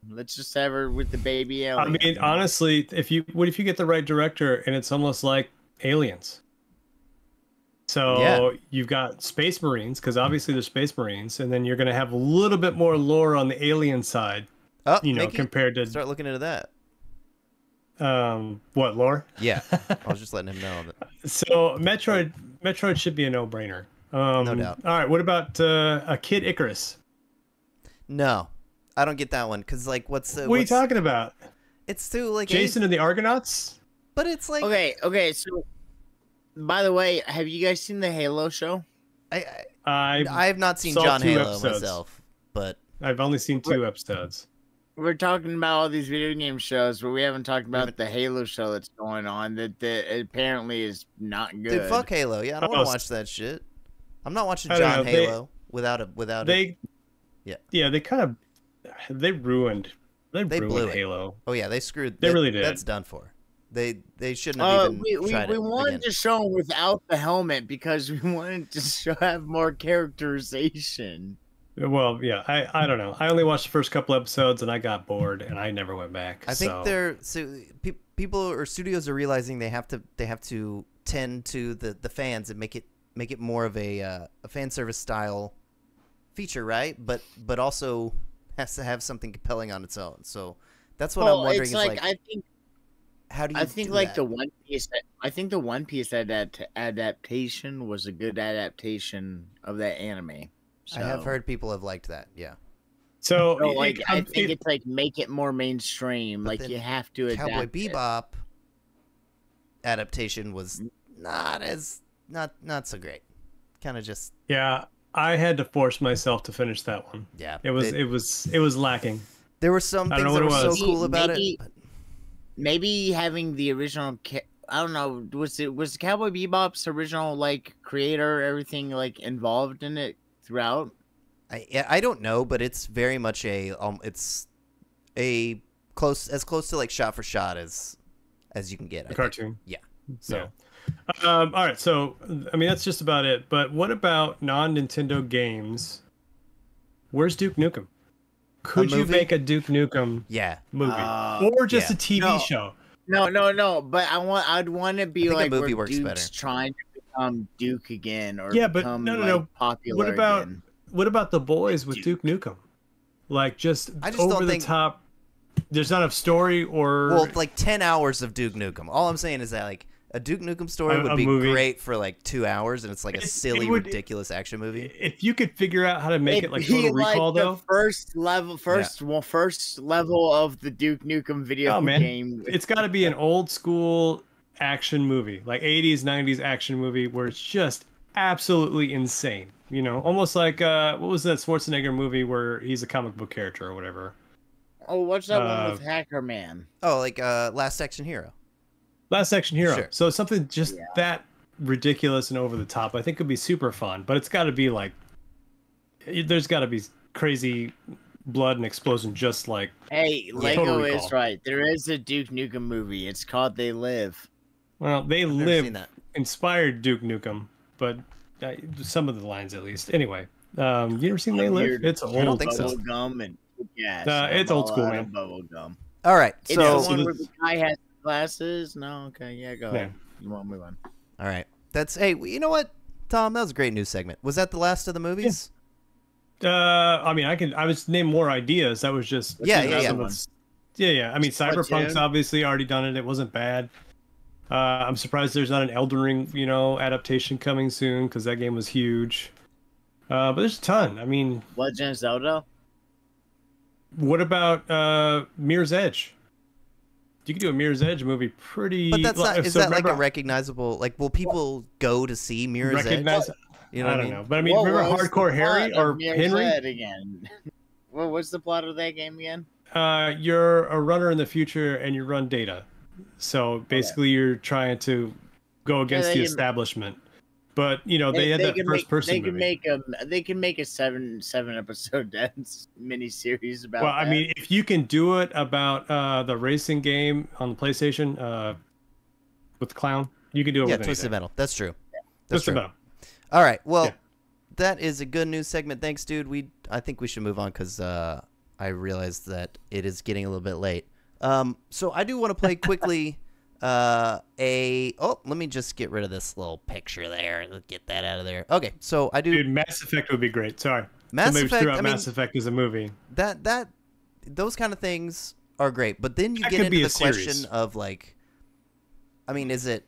Let's just have her with the baby I alien. mean, honestly, if you get the right director, and it's almost like Aliens. So Yeah. you've got Space Marines, because obviously they're Space Marines, and then you're going to have a little bit more lore on the alien side, Oh, you know, Mickey, compared to start looking into that. what lore? Yeah, I was just letting him know that. So Metroid should be a no-brainer. No doubt. All right, what about a Kid Icarus? No, I don't get that one because like what's What are you talking about? It's too like Jason and the Argonauts? but it's like Okay. So, by the way, have you guys seen the Halo show? I have not seen saw John 2 Halo episodes. myself, but I've only seen 2 episodes. We're talking about all these video game shows, but we haven't talked about the Halo show that's going on that apparently is not good. dude, fuck Halo. Yeah, I don't Oh, want to watch that shit. I'm not watching I don't John know, they- Halo without it. They Yeah. they kind of ruined blew it. Halo. Oh yeah, they screwed. They really did. That's done for. They shouldn't have even we tried it wanted again. to show him without the helmet because we wanted to have more characterization. Well, yeah, I don't know. I only watched the first couple episodes and I got bored and I never went back. I think so. people or studios are realizing they have to tend to the fans and make it more of a fan service style feature, right? But also has to have something compelling on its own. So that's what I'm wondering. It's is like I think how do you? I think do like that? the One Piece. I think the One Piece adaptation was a good adaptation of that anime. I have So- heard people have liked that. Yeah, So, So, like, I think it- it's like make it more mainstream. But Like then you have to adapt. Cowboy it. Bebop adaptation was not so great. Kind of just yeah, I had to force myself to finish that one. yeah. It was lacking. There were some I don't things know that what were it so was. cool about Maybe- it. But Maybe having the original. I don't know. Was Cowboy Bebop's original like creator everything like involved in it throughout? I don't know, but it's very much it's a close to like shot for shot as you can get. I The think. cartoon. Yeah. So Yeah. All right, so I mean that's just about it. But what about non-Nintendo games? Where's Duke Nukem? Could you movie? make a Duke Nukem yeah, movie or just yeah. a TV No. show? No. But I'd want to be I think a like movie where works Duke's better. trying to become Duke again, or Yeah, but become no. popular What again. about the boys with Duke Nukem? Like just I just over don't the think- top. There's not enough story or Well, like 10 hours of Duke Nukem. All I'm saying is that like a Duke Nukem story would a be movie. great for like 2 hours, and it's like a silly, ridiculous action movie. If you could figure out how to make it like It'd be Total Recall, the though. first level of the Duke Nukem video game. It's got to be an old school action movie, like 80s, 90s action movie where it's just absolutely insane. You know, almost like what was that Schwarzenegger movie where he's a comic book character or whatever? Oh, what's that one with Hacker Man? Oh, like Last Action Hero. Last Action Hero. Sure. So something just that ridiculous and over the top, I think could be super fun. But it's got to be like, there's got to be crazy blood and explosion, just like. Hey, Total Lego Recall. is right. There is a Duke Nukem movie. It's called They Live. Well, They never Live seen that. inspired Duke Nukem, but some of the lines at least. Anyway, you ever seen They Live? It's I don't old. think so. Bubble gum and gas. It's old school, man. Bubble gum. All right, It's so the one where the guy has glasses. No, okay, yeah, go Yeah. ahead. You want to move on? all right, that's hey, you know what, Tom, that was a great news segment. Was that the last of the movies? I mean, I was name more ideas. That was just Yeah. yeah. I mean, Cyberpunk's obviously already done it. It wasn't bad. I'm surprised there's not an Elden Ring, adaptation coming soon because that game was huge. But there's a ton. I mean, Legend of Zelda. what about Mirror's Edge? You could do a Mirror's Edge movie pretty. But that's not. Is that like a remember- recognizable? Like, will people go to see Mirror's recognize? Edge? You know I what I don't mean? know, but I mean, What remember was the Hardcore Harry plot or of Mirror's Henry? Edge again? What's the plot of that game again? You're a runner in the future and you run data. So basically, you're trying to go against they the can- establishment. But they had that first person They movie. can make a seven episode mini series about. Well, I that. mean, if you can do it about the racing game on the PlayStation with the clown, you can do it Yeah, with Twisted anything. Metal. That's true. That's Twisted true. Metal. All right. Well, Yeah. that is a good news segment. Thanks, dude. I think we should move on because I realized that it is getting a little bit late. So I do want to play quickly. Let me just get rid of this little picture there. Let's get that out of there. Okay, so I do. Dude, Mass Effect would be great. Sorry. Mass Somebody Effect, threw out I mean- Mass Effect as a movie. Those kind of things are great, but then you That get could into be the a series. question of like, I mean, is it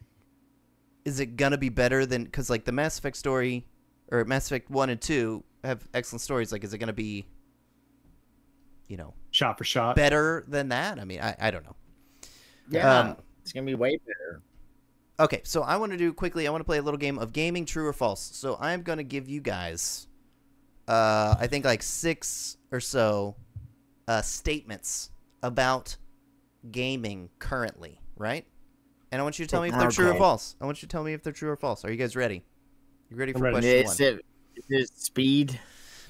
gonna be better than, because like the Mass Effect story or Mass Effect 1 and 2 have excellent stories. Like, is it gonna be, Shot for shot. better than that? I mean, I don't know. yeah, it's gonna be way better. Okay, so I want to play a little game of gaming, true or false. So I'm going to give you guys, I think like 6 or so statements about gaming currently, right? And I want you to tell me if they're true or Okay. false. I want you to tell me if they're true or false. Are you guys ready? You ready for I'm ready. question 1? Is it speed?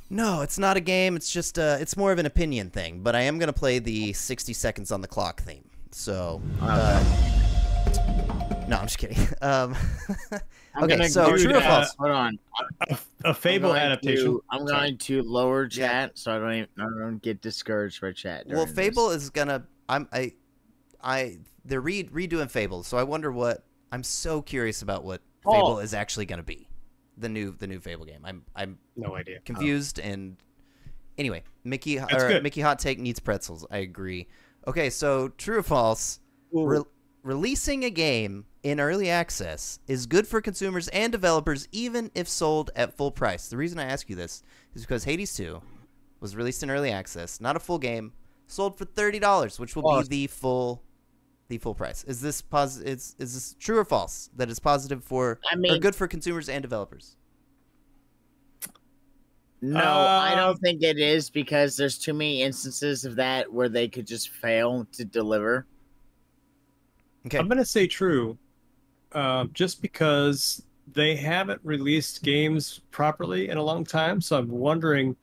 No, it's not a game. It's just it's more of an opinion thing. But I am going to play the 60 seconds on the clock theme. So, no, I'm just kidding. I'm Okay, gonna so do true or that. false? Hold on. A Fable I'm going adaptation. I'm going to lower chat so I don't get discouraged by chat. Well, during Fable this. is gonna. They're redoing Fable, so I wonder what. I'm so curious about what Fable is actually gonna be, the new Fable game. I'm No idea. confused and anyway, Mickey good. Mickey Hot Take needs pretzels. I agree. Okay, so true or false? Releasing a game in early access is good for consumers and developers, even if sold at full price. The reason I ask you this is because Hades 2 was released in early access, not a full game, sold for $30, which will be the full price. Is this is this true or false? That it's positive for or good for consumers and developers? No, I don't think it is because there's too many instances of that where they could just fail to deliver. Okay. I'm gonna say true, just because they haven't released games properly in a long time. So I'm wondering,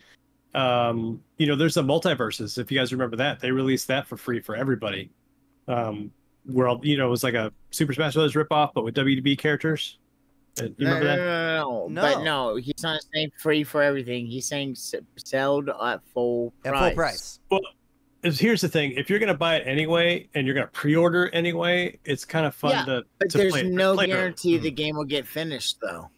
there's a multiverses. If you guys remember that, they released that for free for everybody. Where it was like a Super Smash Bros. Ripoff, but with WDB characters. You remember that? No. No. But no, he's not saying free for everything. He's saying sold at full price. At full price. Well, here's the thing: if you're gonna buy it anyway, and you're gonna pre-order anyway, it's kind of fun but to there's play. no play guarantee the game will get finished, though.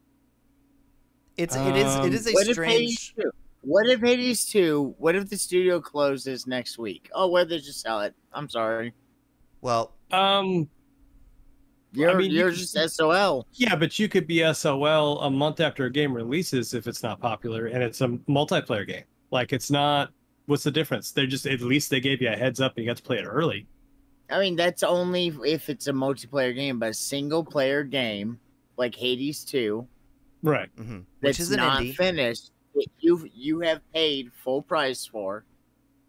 It is a strange. What if Hades 2? What if the studio closes next week? Oh, where they just sell it? I'm sorry. Well, you're just SOL. Yeah, but you could be SOL a month after a game releases if it's not popular and it's a multiplayer game. Like it's not. What's the difference? They're just at least they gave you a heads up and you got to play it early. I mean, that's only if it's a multiplayer game, but a single player game like Hades 2, right? Which is an not indie. Finished. You have paid full price for.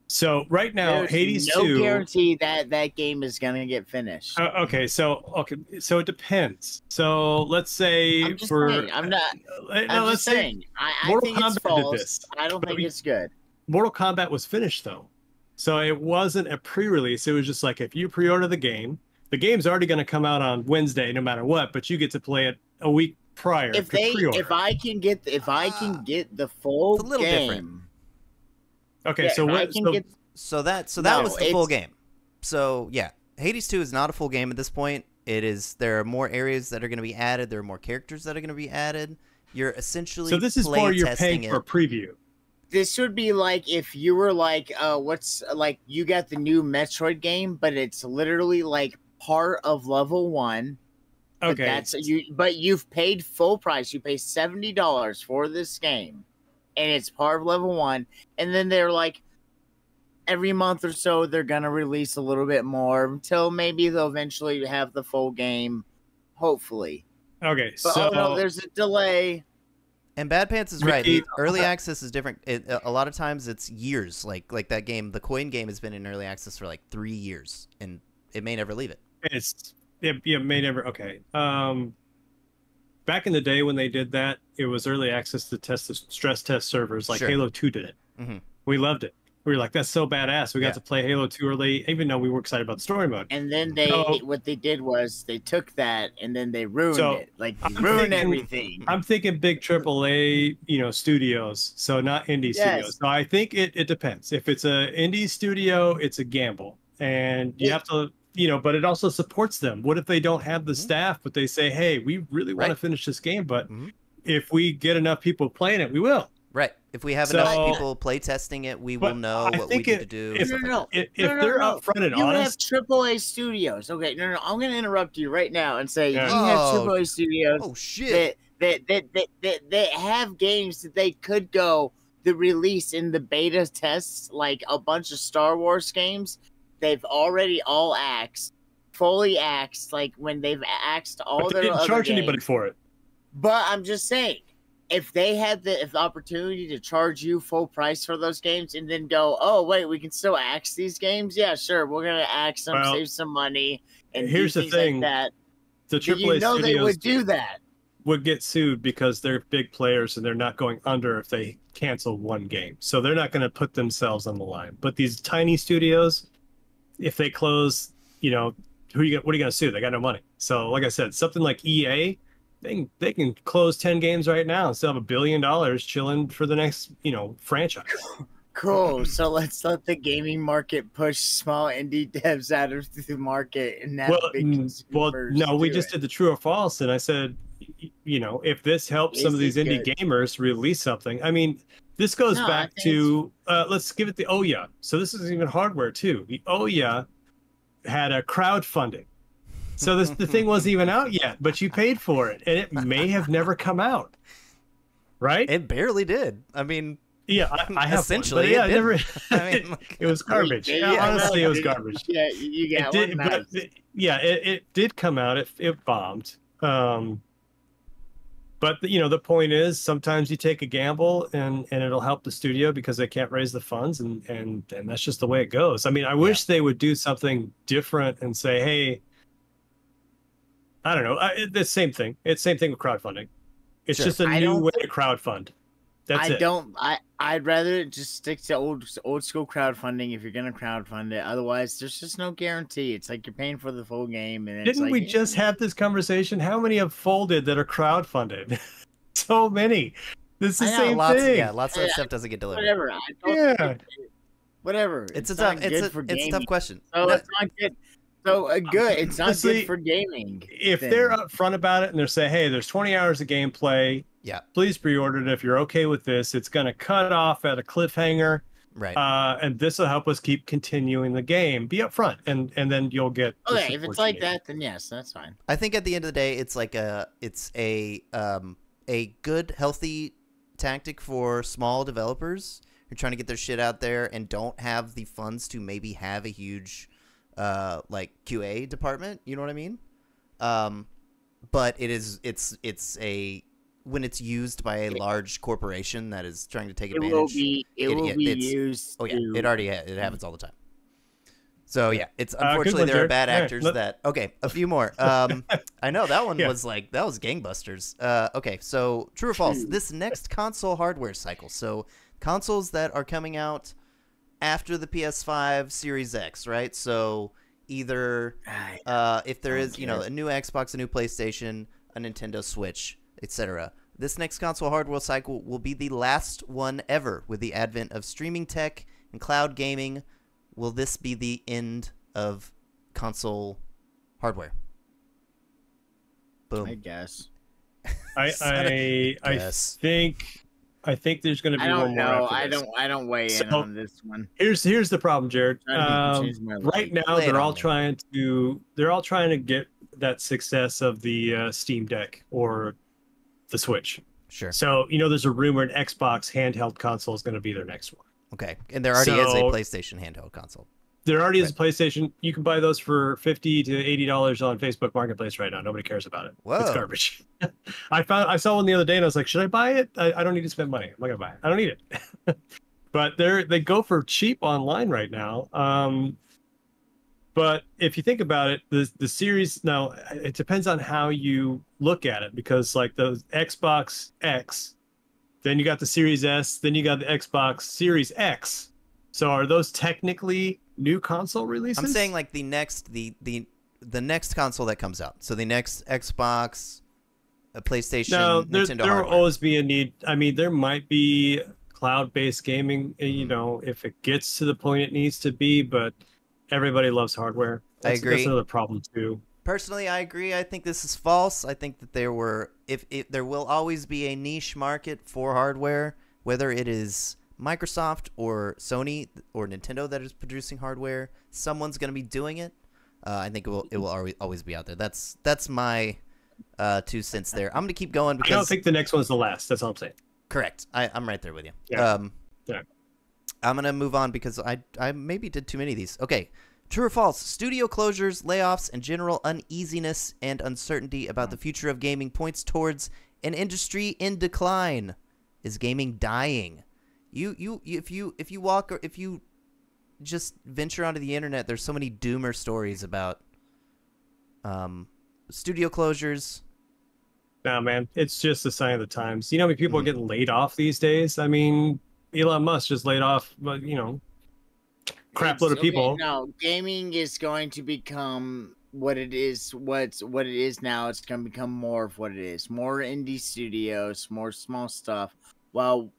So right now, There's Hades no 2. guarantee that game is gonna get finished. Okay, so it depends. So let's say I'm just saying, I'm just saying. I think it's false. I don't think it's good. Mortal Kombat was finished though, so it wasn't a pre-release. It was just like if you pre-order the game's already going to come out on Wednesday, no matter what. But you get to play it a week prior. If I can get the full it's a little game. different. Okay, so what? So that was the full game. So yeah, Hades 2 is not a full game at this point. It is. There are more areas that are going to be added. There are more characters that are going to be added. You're essentially so this is more you're paying for a preview. This would be like if you were like, you got the new Metroid game, but it's literally like part of level 1. Okay. But you've paid full price. You pay $70 for this game, and it's part of level 1. And then they're like, every month or so, they're gonna release a little bit more until maybe they'll eventually have the full game. Hopefully. Okay. But, so no, there's a delay. And Bad Pants is right. Early access is different. A lot of times it's years. Like that game, the Coin game has been in early access for like 3 years, and it may never leave it. It may never. Okay. Back in the day when they did that, it was early access to test the stress test servers. Like Halo 2 did it. We loved it. We were like, that's so badass. We got to play Halo 2 early, even though we were excited about the story mode. And then what they did was they took that and then they ruined it. Like ruined everything. I'm thinking big AAA, studios. So not indie studios. So I think it depends. If it's a indie studio, it's a gamble. And you have to, but it also supports them. What if they don't have the staff, but they say, hey, we really want to finish this game, but if we get enough people playing it, we will. Right. If we have enough people play testing it, we will know what we need to do. If they're upfront and honest, you have AAA studios. Okay, no. I'm going to interrupt you right now and say you have AAA studios. Oh shit! That have games that they could go the release in the beta tests, like a bunch of Star Wars games. They've already all fully axed, like when they've axed all but their they didn't other charge games. anybody for it. But I'm just saying, if they had the opportunity to charge you full price for those games and then go, oh, wait, we can still axe these games? Yeah, sure. We're going to axe them, save some money, and here's do the thing. Like that. The AAA studios they would do that. Would get sued because they're big players and they're not going under if they cancel one game. So they're not going to put themselves on the line. But these tiny studios, if they close, what are you going to sue? They got no money. So like I said, something like EA, they can close 10 games right now and still have $1 billion chilling for the next, franchise. Cool. So let's let the gaming market push small indie devs out of the market and have big consumers. No, we just did the true or false, and I said, if this helps some of these indie gamers release something. I mean, this goes back to let's give it the Ouya. So this is even hardware too. The Ouya had a crowdfunding. So the thing wasn't even out yet, but you paid for it, and it may have never come out. Right? It barely did. I mean, yeah, I have essentially. One, it was garbage. Honestly, it was garbage. Yeah, you got one. But it did come out. It bombed. But the point is, sometimes you take a gamble, and it'll help the studio because they can't raise the funds, and that's just the way it goes. I mean, I wish they would do something different and say, hey. I don't know. The same thing. It's the same thing with crowdfunding. It's just a new way to crowdfund. That's it. I'd rather just stick to old school crowdfunding if you're gonna crowdfund it. Otherwise, there's just no guarantee. It's like you're paying for the full game. And didn't we just have this conversation? How many have folded that are crowdfunded? So many. This is the same thing. Yeah, lots of that stuff doesn't get delivered. Whatever. Whatever. It's a not tough. It's good for a gaming. tough question. So No, it's not good. So good. It's not Honestly, good for gaming. If then. they're upfront about it and they're saying, hey, there's 20 hours of gameplay, yeah, please pre-order it if you're okay with this. It's going to cut off at a cliffhanger, right. and this will help us keep continuing the game. Be upfront, and then you'll get. Okay, if it's like that, then yes, that's fine. I think at the end of the day, it's like a good, healthy tactic for small developers who are trying to get their shit out there and don't have the funds to maybe have a huge like QA department, you know what I mean? But it's a when it's used by a large corporation that is trying to take advantage. It will be used. Oh yeah, it happens all the time. So yeah, it's unfortunately one, there are Jared. bad All right, actors that. Okay, a few more. I know that one was like that was gangbusters. Okay, so true or false? This next console hardware cycle. So consoles that are coming out after the PS5 Series X, right? So either if there is, a new Xbox, a new PlayStation, a Nintendo Switch, etc. This next console hardware cycle will be the last one ever with the advent of streaming tech and cloud gaming. Will this be the end of console hardware? Boom. I guess. I think there's going to be I don't one more. know. After this. I don't weigh in on this one. Here's the problem, Jared. Change my Right life. now, Lay it they're on all me. trying to get that success of the Steam Deck or the Switch. Sure. So there's a rumor an Xbox handheld console is going to be their next one. Okay. And there already is a PlayStation handheld console. There already is a PlayStation. You can buy those for $50 to $80 on Facebook Marketplace right now. Nobody cares about it. Whoa. It's garbage. I saw one the other day and I was like, should I buy it? I don't need to spend money. I'm not gonna buy it. I don't need it. But they go for cheap online right now. But if you think about it, the series now, it depends on how you look at it, because like the Xbox X, then you got the Series S, then you got the Xbox Series X. So are those technically new console releases? I'm saying like the next next console that comes out. So the next Xbox, a PlayStation, no, Nintendo there will hardware. always be a need. I mean, there might be cloud-based gaming, if it gets to the point it needs to be, but everybody loves hardware. I agree. That's another problem too. Personally, I agree. I think this is false. I think that there will always be a niche market for hardware, whether it is Microsoft or Sony or Nintendo that is producing hardware. Someone's going to be doing it. I think it will always be out there. That's my 2 cents there. I'm going to keep going because I don't think the next one's the last. That's all I'm saying. Correct. I'm right there with you. Yeah. Yeah. I'm going to move on because I maybe did too many of these. Okay. True or false? Studio closures, layoffs, and general uneasiness and uncertainty about the future of gaming points towards an industry in decline. Is gaming dying? If you walk or if you just venture onto the internet, there's so many doomer stories about studio closures. Nah, man, it's just a sign of the times. You know how many people are getting laid off these days? I mean, Elon Musk just laid off, crap load of people. No, gaming is going to become what it is. What it is now. It's going to become more of what it is. More indie studios, more small stuff. While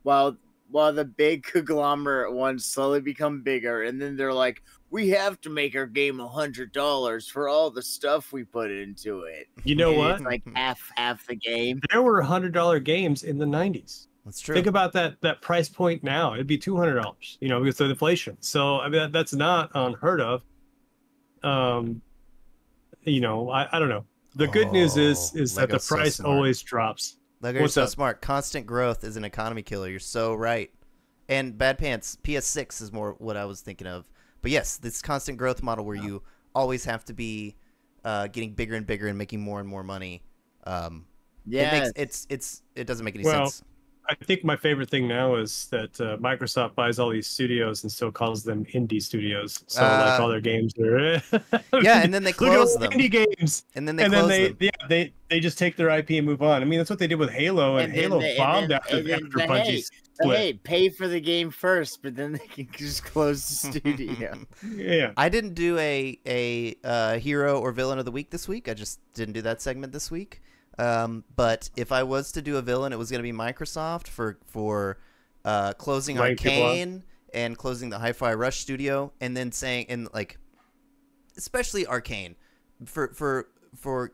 the big conglomerate ones slowly become bigger, and then they're like, we have to make our game $100 for all the stuff we put into it. You know And what? It's like half the game. There were $100 games in the 90s. That's true. Think about that price point now. It'd be $200, because of inflation. So I mean that's not unheard of. I don't know. The good news is that the Lego's so price smart. always drops. Lego, you're What's so up? smart. Constant growth is an economy killer. You're so right. And Bad Pants, PS6 is more what I was thinking of. But yes, this constant growth model where you always have to be getting bigger and bigger and making more and more money. Yeah, It doesn't make any Well, sense. I think my favorite thing now is that Microsoft buys all these studios and still calls them indie studios. So like all their games are Yeah, and then they Look at close all the them. indie games. And then they close them. they just take their IP and move on. I mean, that's what they did with Halo, and Halo bombed after Bungie split. Hey, pay for the game first, but then they can just close the studio. Yeah. I didn't do a hero or villain of the week this week. I just didn't do that segment this week. But if I was to do a villain, it was going to be Microsoft for closing Writing people Arcane and closing the Hi-Fi Rush studio, and then saying, and like, especially Arcane, for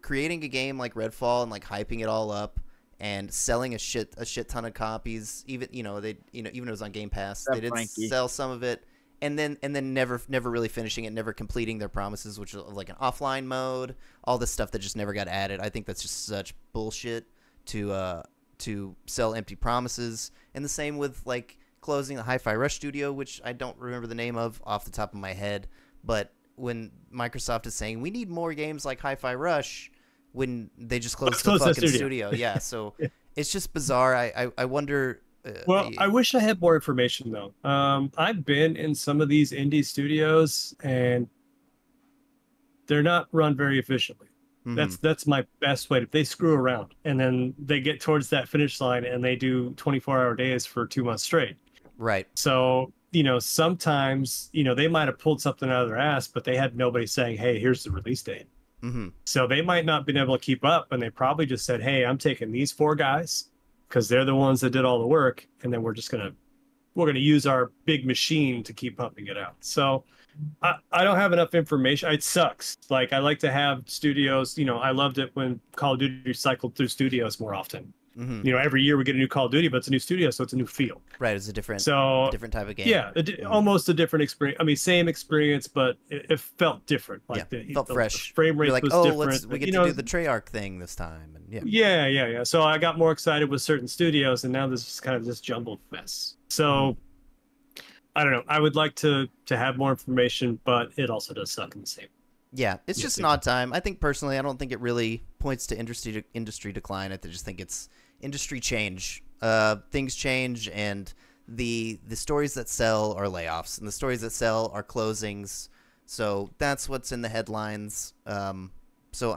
creating a game like Redfall and like hyping it all up and selling a shit ton of copies. Even even it was on Game Pass, they did sell some of it, and then never really finishing it, never completing their promises, which was like an offline mode, all this stuff that just never got added. I think that's just such bullshit to sell empty promises. And the same with like closing the Hi-Fi Rush studio, which I don't remember the name of off the top of my head, but when Microsoft is saying we need more games like Hi-Fi Rush, when they just closed the fucking studio. Yeah, so it's just bizarre. I wonder. I wish I had more information though. I've been in some of these indie studios, and they're not run very efficiently. Mm-hmm. That's my best way. If they screw around and then they get towards that finish line and they do 24-hour days for 2 months straight. Right. So, sometimes, they might have pulled something out of their ass, but they had nobody saying, hey, here's the release date. Mm-hmm. So they might not have been able to keep up, and they probably just said, hey, I'm taking these 4 guys because they're the ones that did all the work, and then we're going to use our big machine to keep pumping it out. So I don't have enough information. It sucks. Like, I like to have studios, I loved it when Call of Duty cycled through studios more often. Mm-hmm. Every year we get a new Call of Duty, but it's a new studio, so it's a new feel. Right, it's a different type of game. Yeah, almost a different experience. I mean, same experience, but it felt different. Like felt fresh. The frame rate like, was different. We get to do the Treyarch thing this time, and yeah. So I got more excited with certain studios, and now this is kind of this jumbled mess. So I don't know. I would like to have more information, but it also does suck in the same. Yeah, it's just not time. I think personally, I don't think it really points to industry decline. I just think it's industry change. Things change, and the stories that sell are layoffs, and the stories that sell are closings. So that's what's in the headlines. So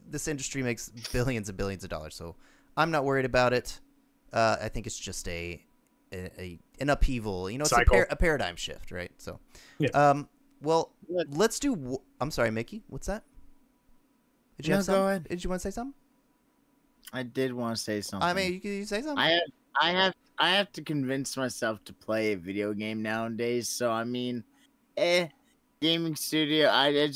this industry makes billions and billions of dollars. So I'm not worried about it. I think it's just an upheaval. It's a paradigm shift, right? So, well, let's do. I'm sorry, Mickey. What's that? Did you have something? Go ahead. Did you want to say something? I did want to say something. I mean, you say something. I have to convince myself to play a video game nowadays. So I mean, gaming studio. I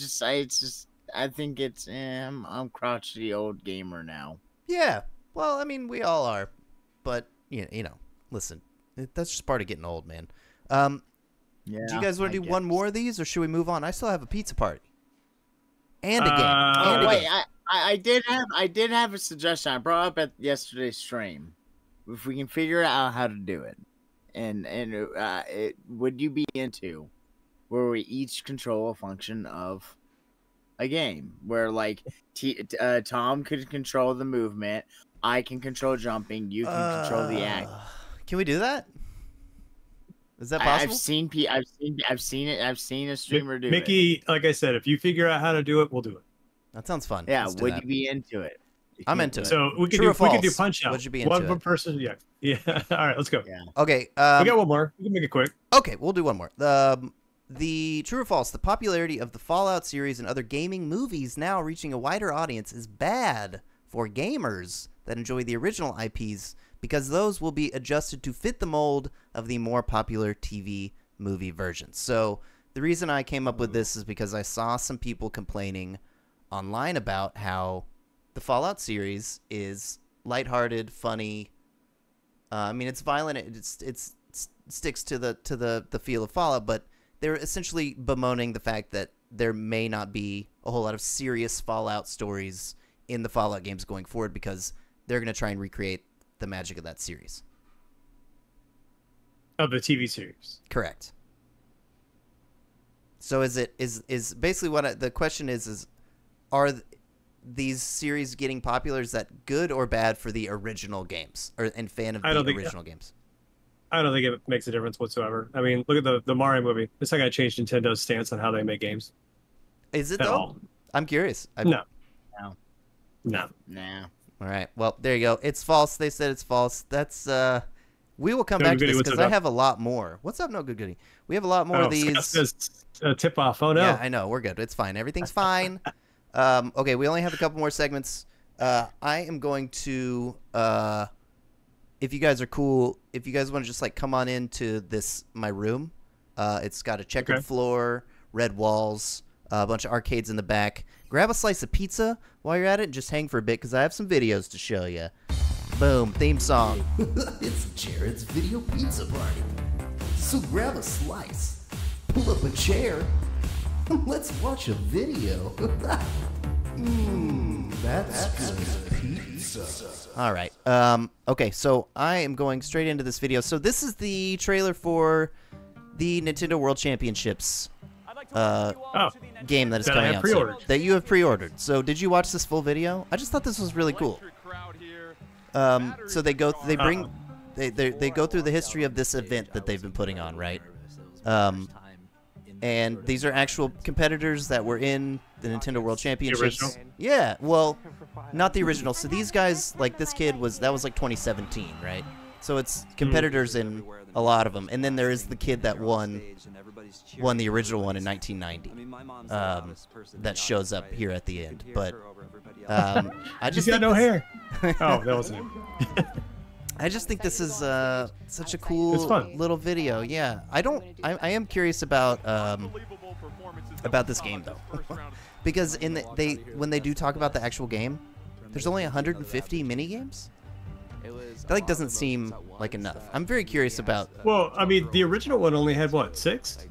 think it's. I'm crotchety old gamer now. Yeah. Well, I mean, we all are, but listen, that's just part of getting old, man. Yeah. Do you guys want to do one more of these, or should we move on? I still have a pizza party. And a game. Wait, I did have a suggestion. I brought up at yesterday's stream. If we can figure out how to do it, and would you be into where we each control a function of a game, where like Tom could control the movement, I can control jumping, you can control the act. Can we do that? Is that possible? I've seen it. I've seen a streamer do it. Mickey, like I said, if you figure out how to do it, we'll do it. That sounds fun. Yeah, would you be into it? I'm into it. So we could do Punch Out. Would you be into one person? Yeah. All right, let's go. Yeah. Okay. We got one more. We can make it quick. Okay, we'll do one more. The true or false? The popularity of the Fallout series and other gaming movies now reaching a wider audience is bad for gamers that enjoy the original IPs, because those will be adjusted to fit the mold of the more popular TV movie versions. So the reason I came up with this is because I saw some people complaining online about how the Fallout series is lighthearted, funny. I mean, it's violent. It sticks to the feel of Fallout, but they're essentially bemoaning the fact that there may not be a whole lot of serious Fallout stories in the Fallout games going forward, because they're going to try and recreate the magic of that series. Of the TV series. Correct. So is basically what the question is are these series getting popular? Is that good or bad for the original games and fan of the original games? I don't think it makes a difference whatsoever. I mean, look at the Mario movie. It's not going to change Nintendo's stance on how they make games. Is it, though? All. I'm curious. No. All right. Well, there you go. It's false. They said it's false. That's we will come back to this because I have a lot more. What's up, No Good Goody? We have a lot more of these. Tip off. Oh no. Yeah, I know. We're good. It's fine. Everything's fine. Okay, we only have a couple more segments. I am going to if you guys are cool, if you guys want to just like come on into my room, it's got a checkered floor, red walls, a bunch of arcades in the back. Grab a slice of pizza while you're at it and just hang for a bit because I have some videos to show you. Boom, theme song. It's Jared's video pizza party. So grab a slice, pull up a chair, and let's watch a video. That's good pizza. All right. Okay, so I am going straight into this video. So this is the trailer for the Nintendo World Championships game that is coming out soon, that you have pre-ordered. So did you watch this full video? I just thought this was really cool. So they go through the history of this event that they've been putting on, right? And these are actual competitors that were in the Nintendo World Championships. Yeah, well, not the original. So these guys, like this kid that was like 2017, right? So it's competitors in a lot of them. And then there is the kid that won the original one in 1990. That shows up here at the end. But I just got no hair. Oh, that wasn't him. I just think this is such a cool little video. Yeah, I am curious about this game though, because when they do talk about the actual game, there's only 150 mini games. That like doesn't seem like enough. I'm very curious about. Well, I mean, the original one only had what, 6?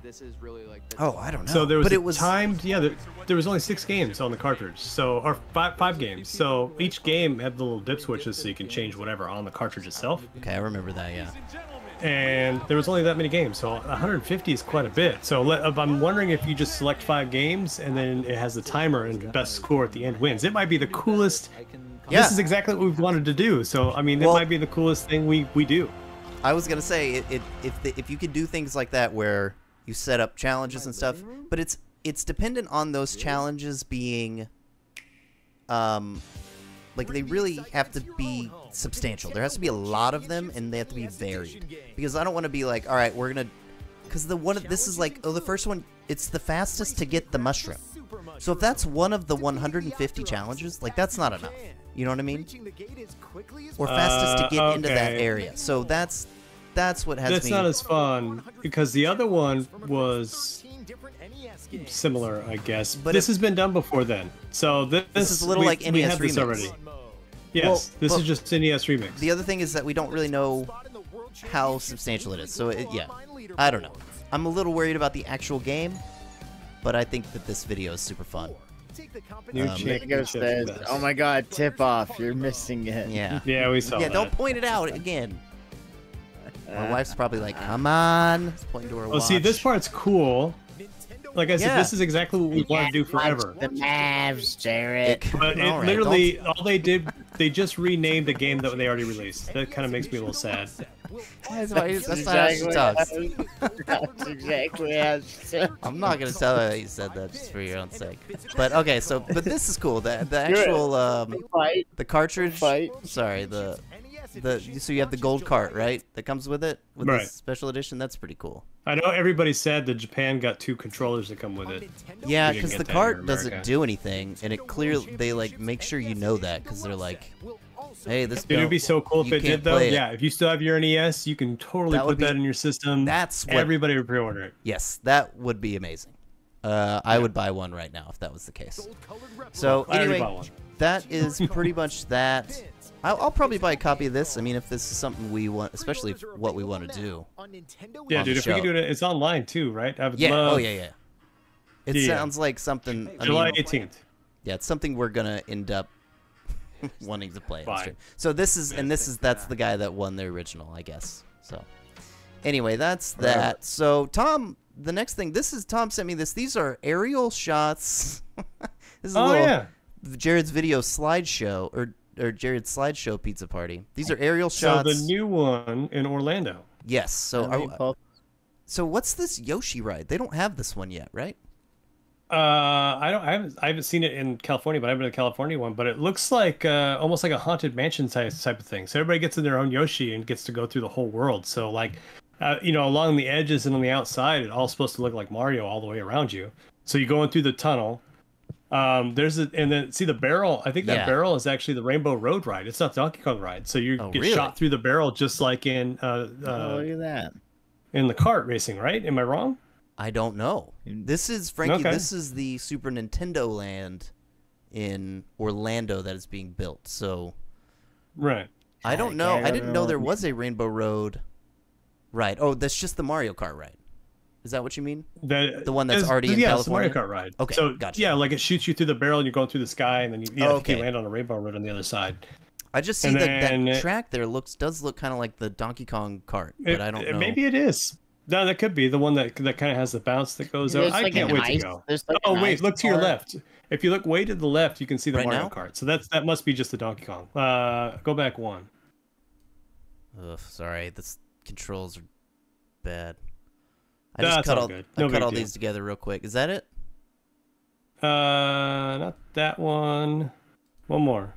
Oh, I don't know. So there was timed. Yeah, there was only 6 games on the cartridge. So or five games. So each game had the little dip switches, so you can change whatever on the cartridge itself. Okay, I remember that. Yeah. And there was only that many games, so 150 is quite a bit. So I'm wondering if you just select 5 games and then it has the timer and the best score at the end wins. It might be the coolest. Yeah. This is exactly what we've wanted to do. So I mean, it might be the coolest thing we do. I was gonna say if you could do things like that where you set up challenges and stuff, but it's dependent on those challenges being, like they really have to be substantial. There has to be a lot of them, and they have to be varied. Because I don't want to be like, all right, we're gonna, because this is like, the first one, it's the fastest to get the mushroom. So if that's one of the 150 challenges, like that's not enough. You know what I mean? Or fastest to get into that area. So that's what has me. That's not as fun because the other one was similar, I guess. But this has been done before then. So this is a little like NES Remix. Already. Yes, this is just NES Remix. The other thing is that we don't really know how substantial it is. So yeah, I don't know. I'm a little worried about the actual game, but I think that this video is super fun. Says, "Oh my God, tip off! You're missing it." Yeah. Yeah, we saw. Yeah, don't point it out again. My wife's probably like, "Come on!" It's pointing to her watch. See, this part's cool. Like I said, this is exactly what we want to do forever. The Mavs, Jared. But literally, all they did, they just renamed a game that they already released. That kind of makes me a little sad. That's not how she talks. That's exactly how she talks. I'm not gonna tell her you said that just for your own sake. But okay, but this is cool. The actual the cartridge. Sorry, so you have the gold cart, right? That comes with it with this special edition. That's pretty cool. I know everybody said that Japan got 2 controllers that come with it. Yeah, because the cart doesn't do anything, and it clearly they like make sure you know that because they're like, hey, this. It would be so cool if it did though. Yeah, if you still have your NES, you can totally put that in your system. That's what everybody would pre-order it. Yes, that would be amazing. I would buy one right now if that was the case. So anyway, that is pretty much that. I'll probably buy a copy of this. I mean, if this is something we want, especially what we want to do. Yeah, dude, if we can do it, it's online too, right? I would love... Oh, yeah. It sounds like something... July 18th. Yeah, it's something we're going to end up wanting to play. So that's the guy that won the original, I guess. So anyway, that's that. So Tom, the next thing, Tom sent me this. These are aerial shots. This is a little Jared's video slideshow, or Jared's slideshow pizza party. These are aerial shots. So the new one in Orlando. Yes. So what's this Yoshi ride? They don't have this one yet, right? I haven't seen it in California, but I've been to the California one. But it looks like almost like a haunted mansion type of thing. So everybody gets in their own Yoshi and gets to go through the whole world. So like, along the edges and on the outside, it's all supposed to look like Mario all the way around you. So you go in through the tunnel. There's a, and then see the barrel. I think that Yeah. barrel is actually the Rainbow Road ride. It's not Donkey Kong ride. So you Oh, get really? shot through the barrel just like in Oh, look at that. in the kart racing, right? Am I wrong? I don't know. This is Frankie. Okay. This is the Super Nintendo Land in Orlando that is being built. So Right. I don't I know. can't I didn't know there remember. was a Rainbow Road ride. Oh, that's just the Mario Kart ride. Is that what you mean? The one that's already in It's the Mario California? Kart ride. Okay, So gotcha. yeah, like it shoots you through the barrel and you're going through the sky, and then you, I think Okay. you land on a Rainbow Road on the other side. I just see And that then- track there does look kind of like the Donkey Kong kart, but I don't know. Maybe it is. No, that could be the one that kind of has the bounce that goes There's out. I like can't an wait ice- to go. there's like Oh an wait, ice look to your part. left. If you look way to the left, you can see the Right Mario now? Kart. So that must be just the Donkey Kong. Go back one. Ugh, sorry, this controls are bad. I That's just cut all all, good. I No cut big all deal. these together real quick. Is that it? Not that one. One more.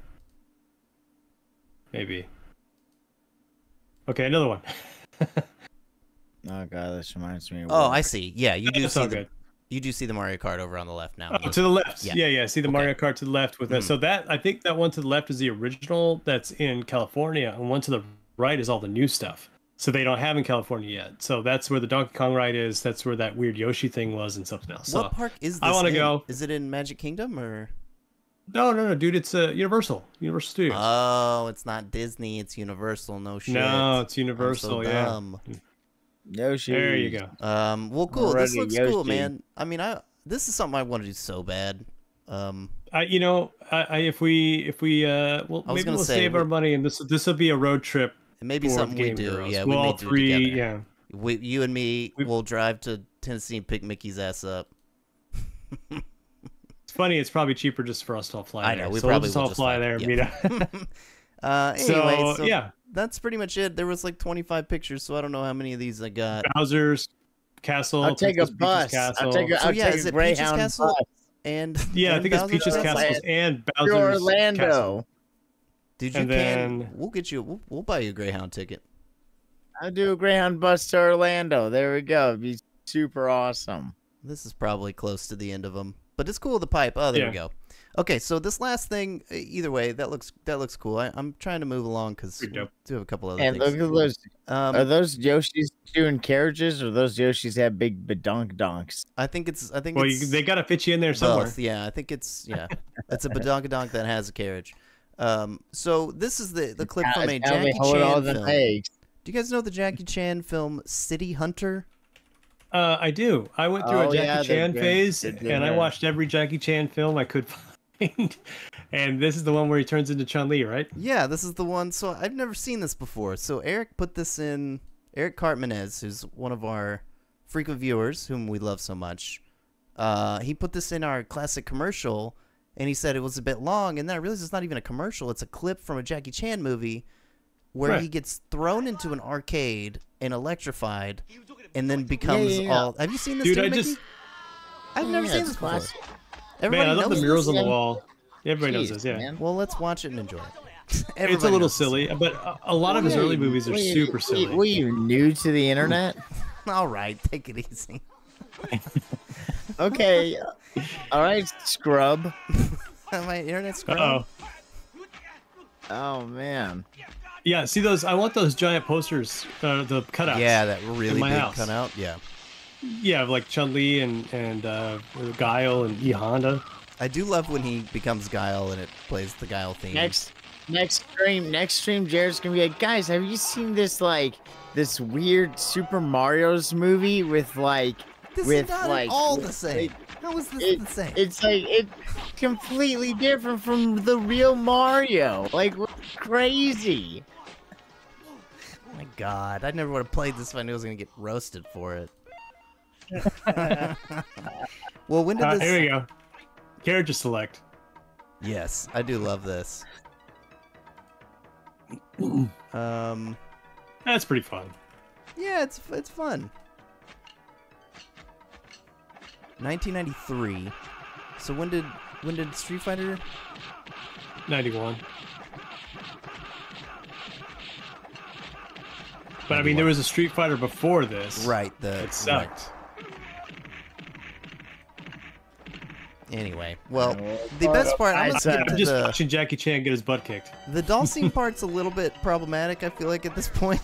Maybe. Okay, another one. Oh god, this reminds me. Of Oh, work. I see. Yeah, you do That's see all the good. you do see the Mario Kart over on the left now. Oh, to the left. Yeah. Yeah. See the Mario Kart to the left with that. Mhm. So that I think that one to the left is the original that's in California, and one to the right is all the new stuff. So they don't have in California yet. So that's where the Donkey Kong ride is. That's where that weird Yoshi thing was, and something else. What So park is this? I wanna in? go. Is it in Magic Kingdom or? no, dude, it's Universal Studios. Oh, it's not Disney. It's Universal. No shit. no, it's I'm Universal. so Yeah. dumb. Yoshi. There you go. Well, cool. This Already looks cool, Yoshi. man. I mean, this is something I want to do so bad. If we well, I was maybe gonna we'll say, save our money, and this will be a road trip. It may be for something we Game do. Heroes. Yeah, We'll we may all do three. it together. Yeah. You and me will drive to Tennessee and pick Mickey's ass up. It's funny. It's probably cheaper just for us to all fly I there. know, we so probably we'll just will all just fly fly, there and yeah. meet up. Anyway, so yeah, that's pretty much it. There was like 25 pictures, so I don't know how many of these I got. Bowser's Castle. I'll take a Princess Peach's bus. Castle. I'll take a, So I'll yeah, take is a it Peach's Greyhound Castle? bus And Yeah, I and think it's Bowser's Peach's Castle? Castle and to Bowser's Orlando. Castle. Dude, you And can. then- We'll get you. We'll buy you a Greyhound ticket. I'll do a Greyhound bus to Orlando. There we go. It'd be super awesome. This is probably close to the end of them, but it's cool. The pipe. Oh, there we Yeah. go. Okay, so this last thing, either way, that looks cool. I'm trying to move along because we Pretty dope. do have a couple other And look things. at those. Are Um, those Yoshis doing carriages, or those Yoshis have big badonk-donks? I think it's. Well, it's they got to fit you in there somewhere. both. Yeah, I think it's. Yeah, it's a badonkadonk that has a carriage. So this is the clip from a How they Jackie hold all Chan the film. legs. Do you guys know the Jackie Chan film City Hunter? I do. I went through Oh, a yeah, Jackie they're Chan good. phase, They're good, and I yeah. watched every Jackie Chan film I could find. And this is the one where he turns into Chun-Li, right? Yeah, this is the one. So I've never seen this before. So Eric put this in. Eric Cartmanez, who's one of our frequent viewers, whom we love so much. He put this in our classic commercial, and he said it was a bit long. And then I realized it's not even a commercial; it's a clip from a Jackie Chan movie where Right. he gets thrown into an arcade and electrified, and then becomes yeah. all. Have you seen this, Dude, too, I Mickey? just I've never Yeah, seen it's this before. classic. Everybody man, I love knows the murals this? on the wall. Everybody knows Jeez, this, yeah. man. Well, let's watch it and enjoy it. It's Everybody a little knows this. silly, but a lot of his early movies are Were you- super silly. Were you new to the internet? All right, take it easy. Okay. All right, scrub. My internet's screwed. Uh-oh. Oh man. Yeah, see those? I want those giant posters, the cutouts. Yeah, that really my big house. cutout. Yeah, Yeah, of like Chun-Li and Guile and E Honda. I do love when he becomes Guile and it plays the Guile theme. Next stream, Jared's gonna be like, guys, have you seen this this weird Super Mario's movie with this with is not like at all with- the same. How is this it- the same? It's it's completely different from the real Mario. Like crazy. Oh my God, I never would have played this if I knew I was gonna get roasted for it. Well, when did this? Here we go. Character select. Yes, I do love this. That's pretty fun. Yeah, it's fun. 1993. So when did Street Fighter? 91. But I mean, there was a Street Fighter before this. Right, the It sucked. Anyway, well, the best part, I'm I'm just watching Jackie Chan get his butt kicked. the doll scene part's a little bit problematic, I feel like, at this point.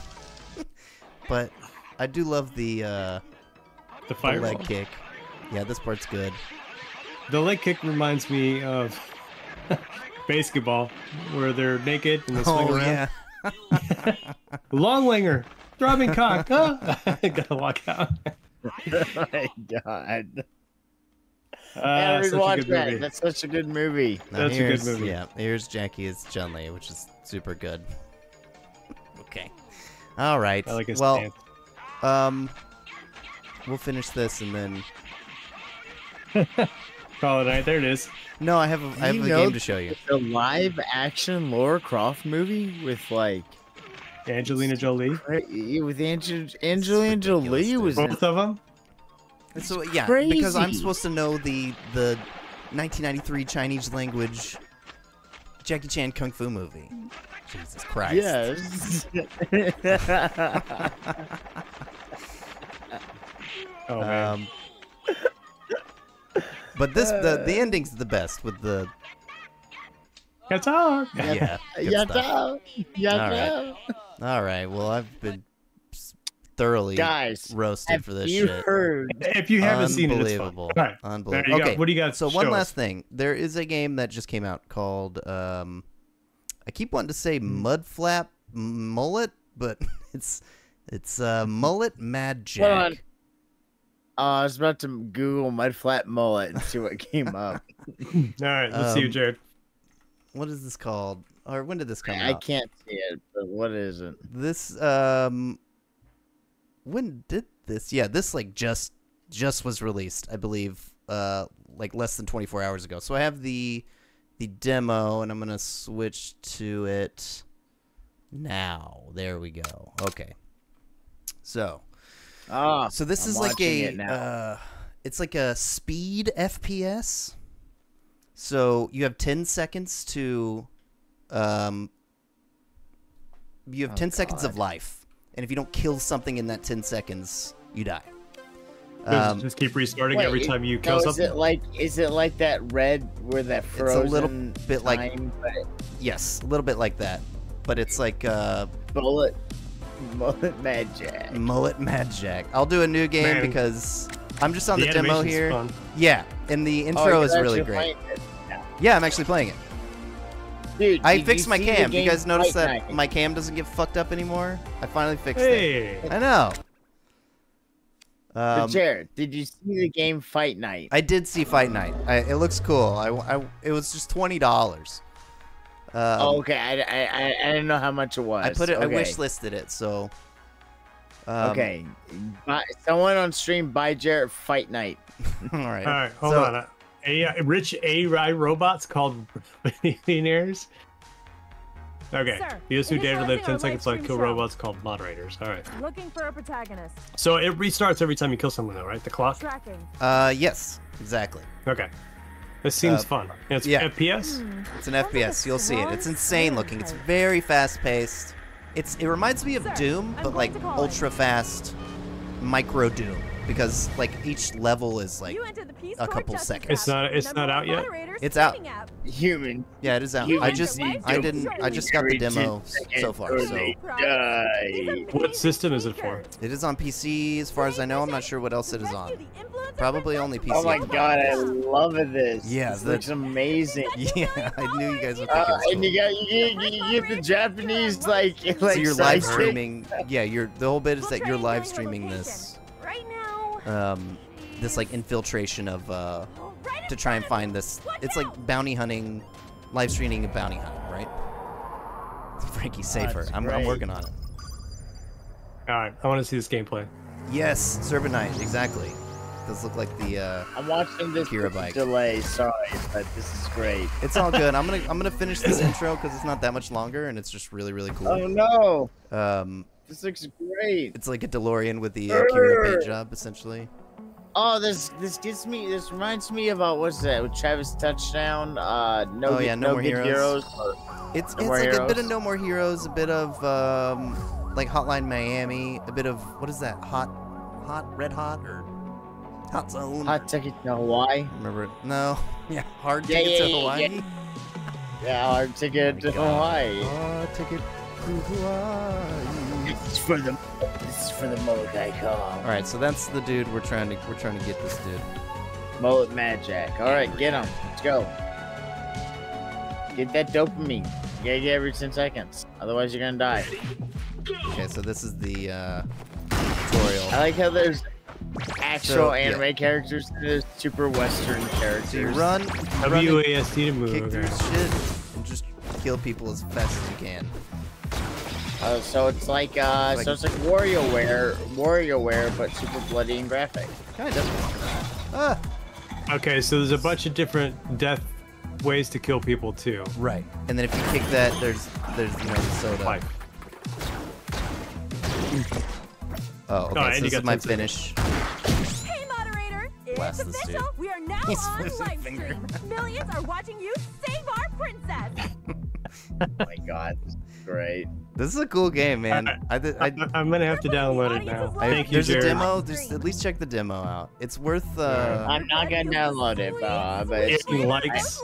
But I do love the leg kick. Yeah, this part's good. The leg kick reminds me of basketball, where they're naked and they swing around. Yeah. Long winger, throbbing cock. Huh? Gotta walk out. Oh my god. Such a good movie. That's such a good movie. Now That's a good here's- movie. Yeah, here's Jackie as Chun-Li, which is super good. Okay. All right. I like his well, stance. we'll finish this and then. Call it a night. There it is. No, I have a game to show you. The live action Lara Croft movie with like Angelina Jolie. with Angelina Jolie was Both of them. So yeah, crazy. because I'm supposed to know the 1993 Chinese language Jackie Chan kung fu movie. Jesus Christ. yes. Oh man. But this the ending's the best with the Qatar. yeah. good stuff. All right. Well, I've been thoroughly Guys, roasted have for this you shit. heard? If you haven't seen it, it's fun. Unbelievable. All right. Unbelievable. There you Okay. go. What do you got? So to one show last us? thing. There is a game that just came out called I keep wanting to say Mudflap Mullet, but it's Mullet Mad Jack. Hold on. I was about to Google Mudflat Mullet and see what came up. All right. Let's see you, Jared. What is this called? Or when did this come I out? can't see it, but what is it? This when did this? Yeah, this like just was released, I believe, like less than 24 hours ago. So I have the demo, and I'm gonna switch to it now. There we go. Okay. So this I'm is like watching it now. it's like a speed FPS. So you have 10 seconds to you have 10 seconds of life, and if you don't kill something in that 10 seconds, you die. Just keep restarting Wait, every time you kill something. Is it like that red where that frozen? It's a little bit like time, but yes, a little bit like that, but it's like Mullet Mad Jack. Mullet Mad Jack. I'll do a new game Man. because I'm just on the demo animation's here. fun. Yeah, and the Oh, intro you're is really actually great. playing it. Yeah, I'm actually playing it. Dude, I did fixed you my see the cam. You game guys notice Fight that Night? my cam doesn't get fucked up anymore? I finally fixed it. Hey. I know. But Jared, did you see the game Fight Night? I did see Fight Night. It looks cool. It was just $20. Oh, okay. I didn't know how much it was. I put it. Okay. I wish listed it. So. Okay. Someone on stream buy Jared Fight Night. All right. All right. Hold So- on. Rich AI robots called millionaires. Okay. Sir, These who dare to initializing live our 10 seconds live like stream kill show. robots called moderators. All right. Looking for a protagonist. So it restarts every time you kill someone, though, right? The clock. Tracking. Yes, exactly. Okay. This seems fun. It's yeah. FPS. It's an FPS. You'll see it. It's insane looking. It's very fast paced. It reminds me of Sir, Doom, I'm but going like to call ultra fast, micro Doom, because like each level is like You entered the Peace a Corps couple Justice seconds. app, It's not number out one yet? moderator It's out. streaming app. Human. Yeah, it is out. You I enter just live I stream didn't I just got the demo so far. So Die. What system is it for? it is on PC as far as I know. I'm not sure what else it is on. Probably only PC. Oh my god, I love this. Yeah, this the- looks amazing. Yeah, I knew you guys would think it was And cool. you get the Japanese like So you're live sidekick. streaming. Yeah, the whole bit is that you're live streaming this. Right now. This like infiltration of to try and find this. It's like bounty hunting, live streaming of bounty hunting, right? Frankie Safer. I'm great. working on it. All right. I want to see this gameplay. Yes, Serbenite, exactly. Does look like the. I'm watching this Kira bike. delay. Sorry, but this is great. It's all good. I'm gonna finish this intro because it's not that much longer and it's just really cool. Oh no, This looks great. It's like a DeLorean with the Kira paint job, essentially. Oh, this reminds me about what's that? With Travis Touchdown. No More Good Heroes. Or It's No More like a bit of Heroes. No More Heroes, a bit of like Hotline Miami, a bit of what is that? Red Hot or Hot zone. Hot ticket to Hawaii. Remember? No. Yeah. Hard Yeah, ticket to yeah, Hawaii. yeah. Yeah, hard ticket to Hawaii. Hard ticket to Hawaii. This is for the Mullet call. All right, so that's the dude we're trying to get this dude. Mullet Mad Jack. All right, get him. Let's go. Get that dopamine. You gotta get every 10 seconds. Otherwise, you're gonna die. Okay, so this is the tutorial. I like how there's actual yeah. anime characters and there's super Western characters. So you run WASD to move. kick through Okay. shit, and just kill people as fast as you can. So it's like WarioWare, but super bloody and graphic. Kind of. Ah. Okay, so there's a bunch of different death ways to kill people too. Right. And then if you kick that, there's the soda. Like, Oh, okay. Oh, and So you this is got my 10 finish. Hey, moderator! Blast It's this official! dude. We are now He's on losing live finger. stream. Millions are watching you save our princess. Oh my god, this is great. This is a cool game, man. I'm gonna have to download it now. Thank you, There's a Jared. demo. Just at least check the demo out. It's worth. I'm not gonna download it, but it's, Getting likes.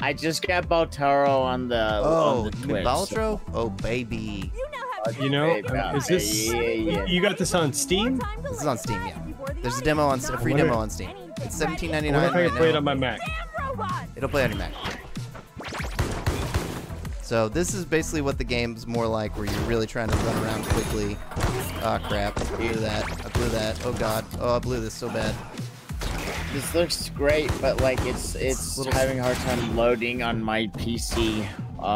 I just got Baltaro on the Oh, Twitch. Baltro? Oh, baby. You now have You know, Yeah, is this? yeah. You got this on Steam? This is on Steam, yeah. There's a demo on a free wonder- demo on Steam. It's I $17.99 wonder if I right can play it now. on my Mac. It'll play on your Mac. So this is basically what the game's more like, where you're really trying to run around quickly. Oh crap! I blew that. I blew that. Oh god. Oh, I blew this so bad. This looks great, but like it's Little- having a hard time loading on my PC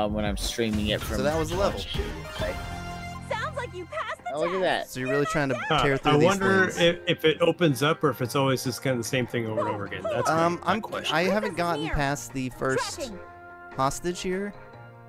when I'm streaming it from. So that was the level. Sounds like you passed the Oh, look at that. So you're really trying to tear through I these wonder things. if it opens up or if it's always just kind of the same thing over and over again. That's I haven't gotten past the first Tracking. hostage here,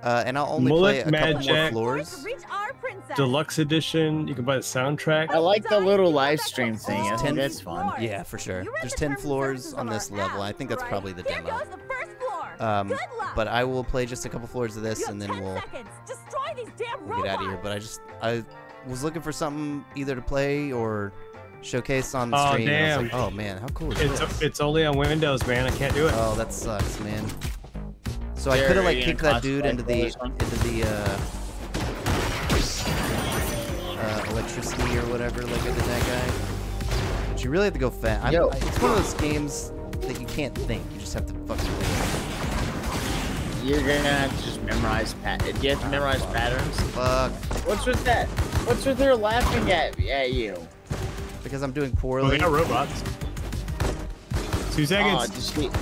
and I'll only Mullet play a Mad couple more Jack. floors. Reach our princess. Deluxe edition. You can buy the soundtrack. I like the little live stream thing. I think 10 that's fun. Yeah, for sure. You read There's the 10 terms and floors services on our this level. I app, think that's right? probably the Here demo. goes the first floor. Good luck. But I will play just a couple floors of this, You and have then 10 we'll seconds. Destroy these damn get out of here. But I was looking for something either to play or showcase on the Oh, stream. And I was damn. like, oh man, how cool is this? It's only on Windows, man. I can't do it. Oh, that sucks, man. So I Jared, could have are like you kicked gonna that dude cosplay into for the this one? electricity or whatever, like I did that guy. But you really have to go fast. Yo. It's one of those games that you can't think. You just have to fucking do You're gonna have to just memorize Do you have to memorize patterns? it. Fuck. What's with that? What's with her laughing at you? Because I'm doing Oh, poorly. they got robots. 2 Oh, seconds. just keep.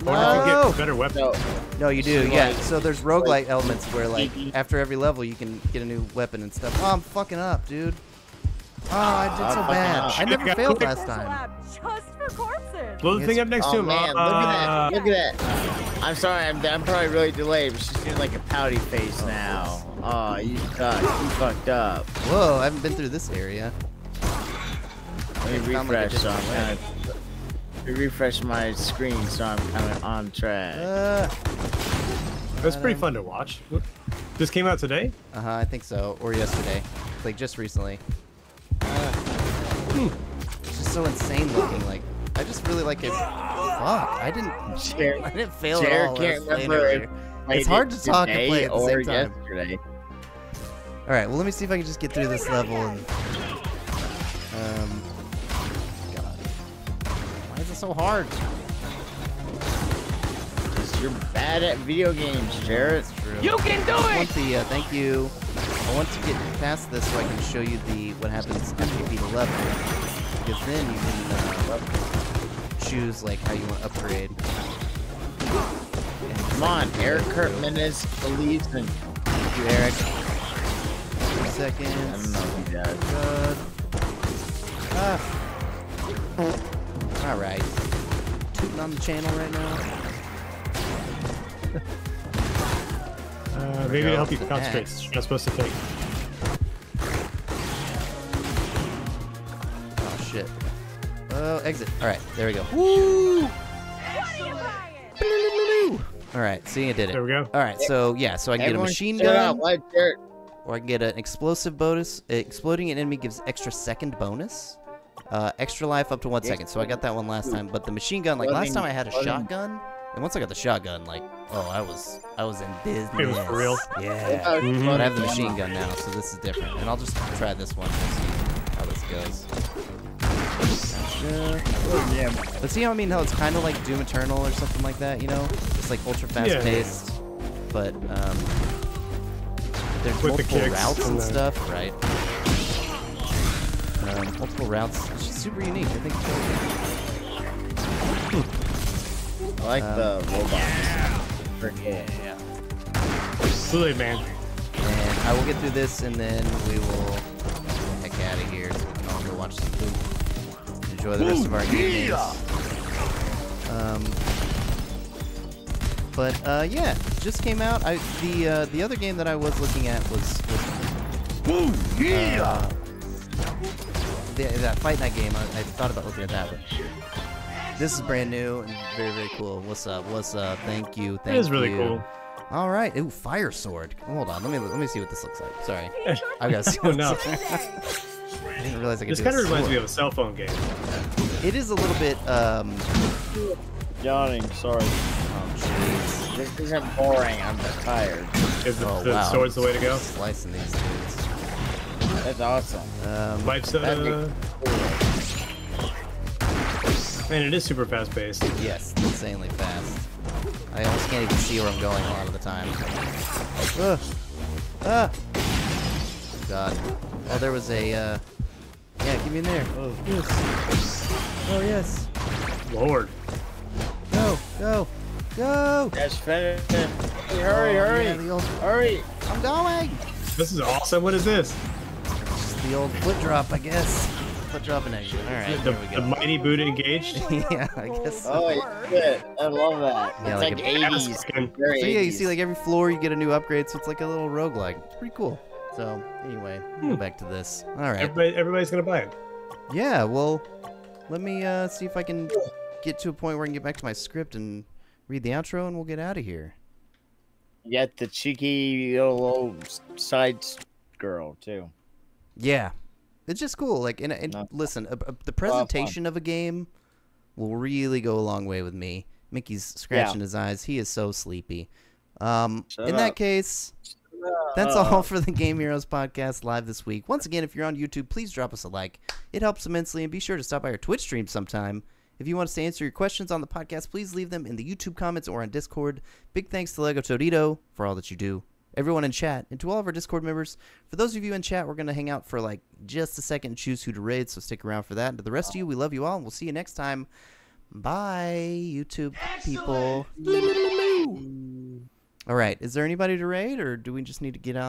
I wonder if you No. get better weapons. So, No, you do, So, yeah. like- So there's roguelite elements where, like, Mhm. after every level, you can get a new weapon and stuff. Oh, I'm fucking up, dude. Oh, I did so fucking bad. up. I never Got failed quick. last time. Lab just for corpses. Blow the thing up next to oh him. man, look at that! Look at that! I'm sorry, I'm probably really delayed, but she's doing like a pouty face now. Oh, you suck. You fucked up. Whoa, I haven't been through this area. Let me Found, like, a refresh, so I'm different kind of. Refresh my screen, so I'm kind of on track. That's pretty fun to watch. This came out today? I think so. Or yesterday. Like, just recently. It's just so insane looking. Like, I just really like it. Fuck, I didn't fail at Jared all. can't remember if It's hard to talk and today play at the or same time. yesterday. All right, well, let me see if I can just get through this level. And, God, why is it so hard? Because you're bad at video games, Jared. That's true. You can do it. Thank you. I want to get past this so I can show you what happens after you beat a level. Because then you can choose like how you want to upgrade. Come on, Eric Kurtman believes in. Thank you, Eric. 2 seconds. I don't know if he does. Good. All right. Tooting on the channel right now. Maybe to help you The concentrate. axe. You're not supposed to think. Oh shit. Oh, exit. All right, there we go. Woo! What are you buying? All right, see, I did it. There we go. All right, so yeah, so I can Everyone get a machine shut up, gun, let Jared. or I can get an explosive bonus. Exploding an enemy gives extra second bonus. Extra life up to 1 second. So I got that one last time. But the machine gun, like last time I had a shotgun, and once I got the shotgun, like, oh, I was in business. It was for real. Yeah. But I have the machine gun now, so this is different. And I'll just try this one. We'll see how this goes. But see how I mean? How it's kind of like Doom Eternal or something like that, you know? It's like ultra fast paced, but there's multiple routes and stuff, right? Multiple routes. It's just super unique. I think it's really good. I like the robots. Yeah. Absolutely, man. And I will get through this, and then we will heck out of here. So we can all go watch some food. Enjoy the rest of our evenings. But yeah, just came out. The other game that I was looking at was that Fight Night game. I thought about looking at that, but this is brand new and very, very cool. What's up? What's up? Thank you. Thank you. It is really cool. All right. Ooh, fire sword. Hold on. Let me see what this looks like. Sorry. I got. Oh no. I didn't realize I could. This do kind a of reminds sword. me of a cell phone game. It is a little bit. Yawning, sorry. Oh jeez. This isn't boring, I'm tired. Is Oh, the wow. sword's the way to go? Slicing these dudes. That's awesome. Life's man, it is super fast paced. Yes, insanely fast. I almost can't even see where I'm going a lot of the time. Ah! God. Oh, there was a, yeah, get me in there. Oh, yes. Oh, yes. Lord. Go, go, go! Yes, finish it. Hurry, hurry, Yeah, the old, hurry. I'm going! This is awesome. What is this? Just the old foot drop, I guess. Foot drop and exit. Alright, The, there we the go. mighty Buddha engaged? Yeah, I guess so. Oh, shit. I love that. Yeah, It's like like, a- 80s. Very So yeah, you 80s. see like every floor you get a new upgrade, so it's like a little roguelike. It's pretty cool. So anyway, go back to this. Alright. Everybody's gonna buy it. Yeah, well, let me see if I can get to a point where I can get back to my script and read the outro, and we'll get out of here. You got the cheeky little side girl, too. Yeah, it's just cool. Like, and No. listen, the presentation of a game will really go a long way with me. Mickey's scratching his eyes. He is so sleepy. In that case, that's all for the Game Heroes podcast live this week. Once again, if you're on YouTube, please drop us a like. It helps immensely, and be sure to stop by our Twitch stream sometime. If you want us to answer your questions on the podcast, please leave them in the YouTube comments or on Discord. Big thanks to Lego Todito for all that you do. Everyone in chat, and to all of our Discord members. For those of you in chat, we're going to hang out for like just a second and choose who to raid, so stick around for that. And to the rest of you, we love you all, and we'll see you next time. Bye, YouTube people. All right, is there anybody to raid, or do we just need to get out?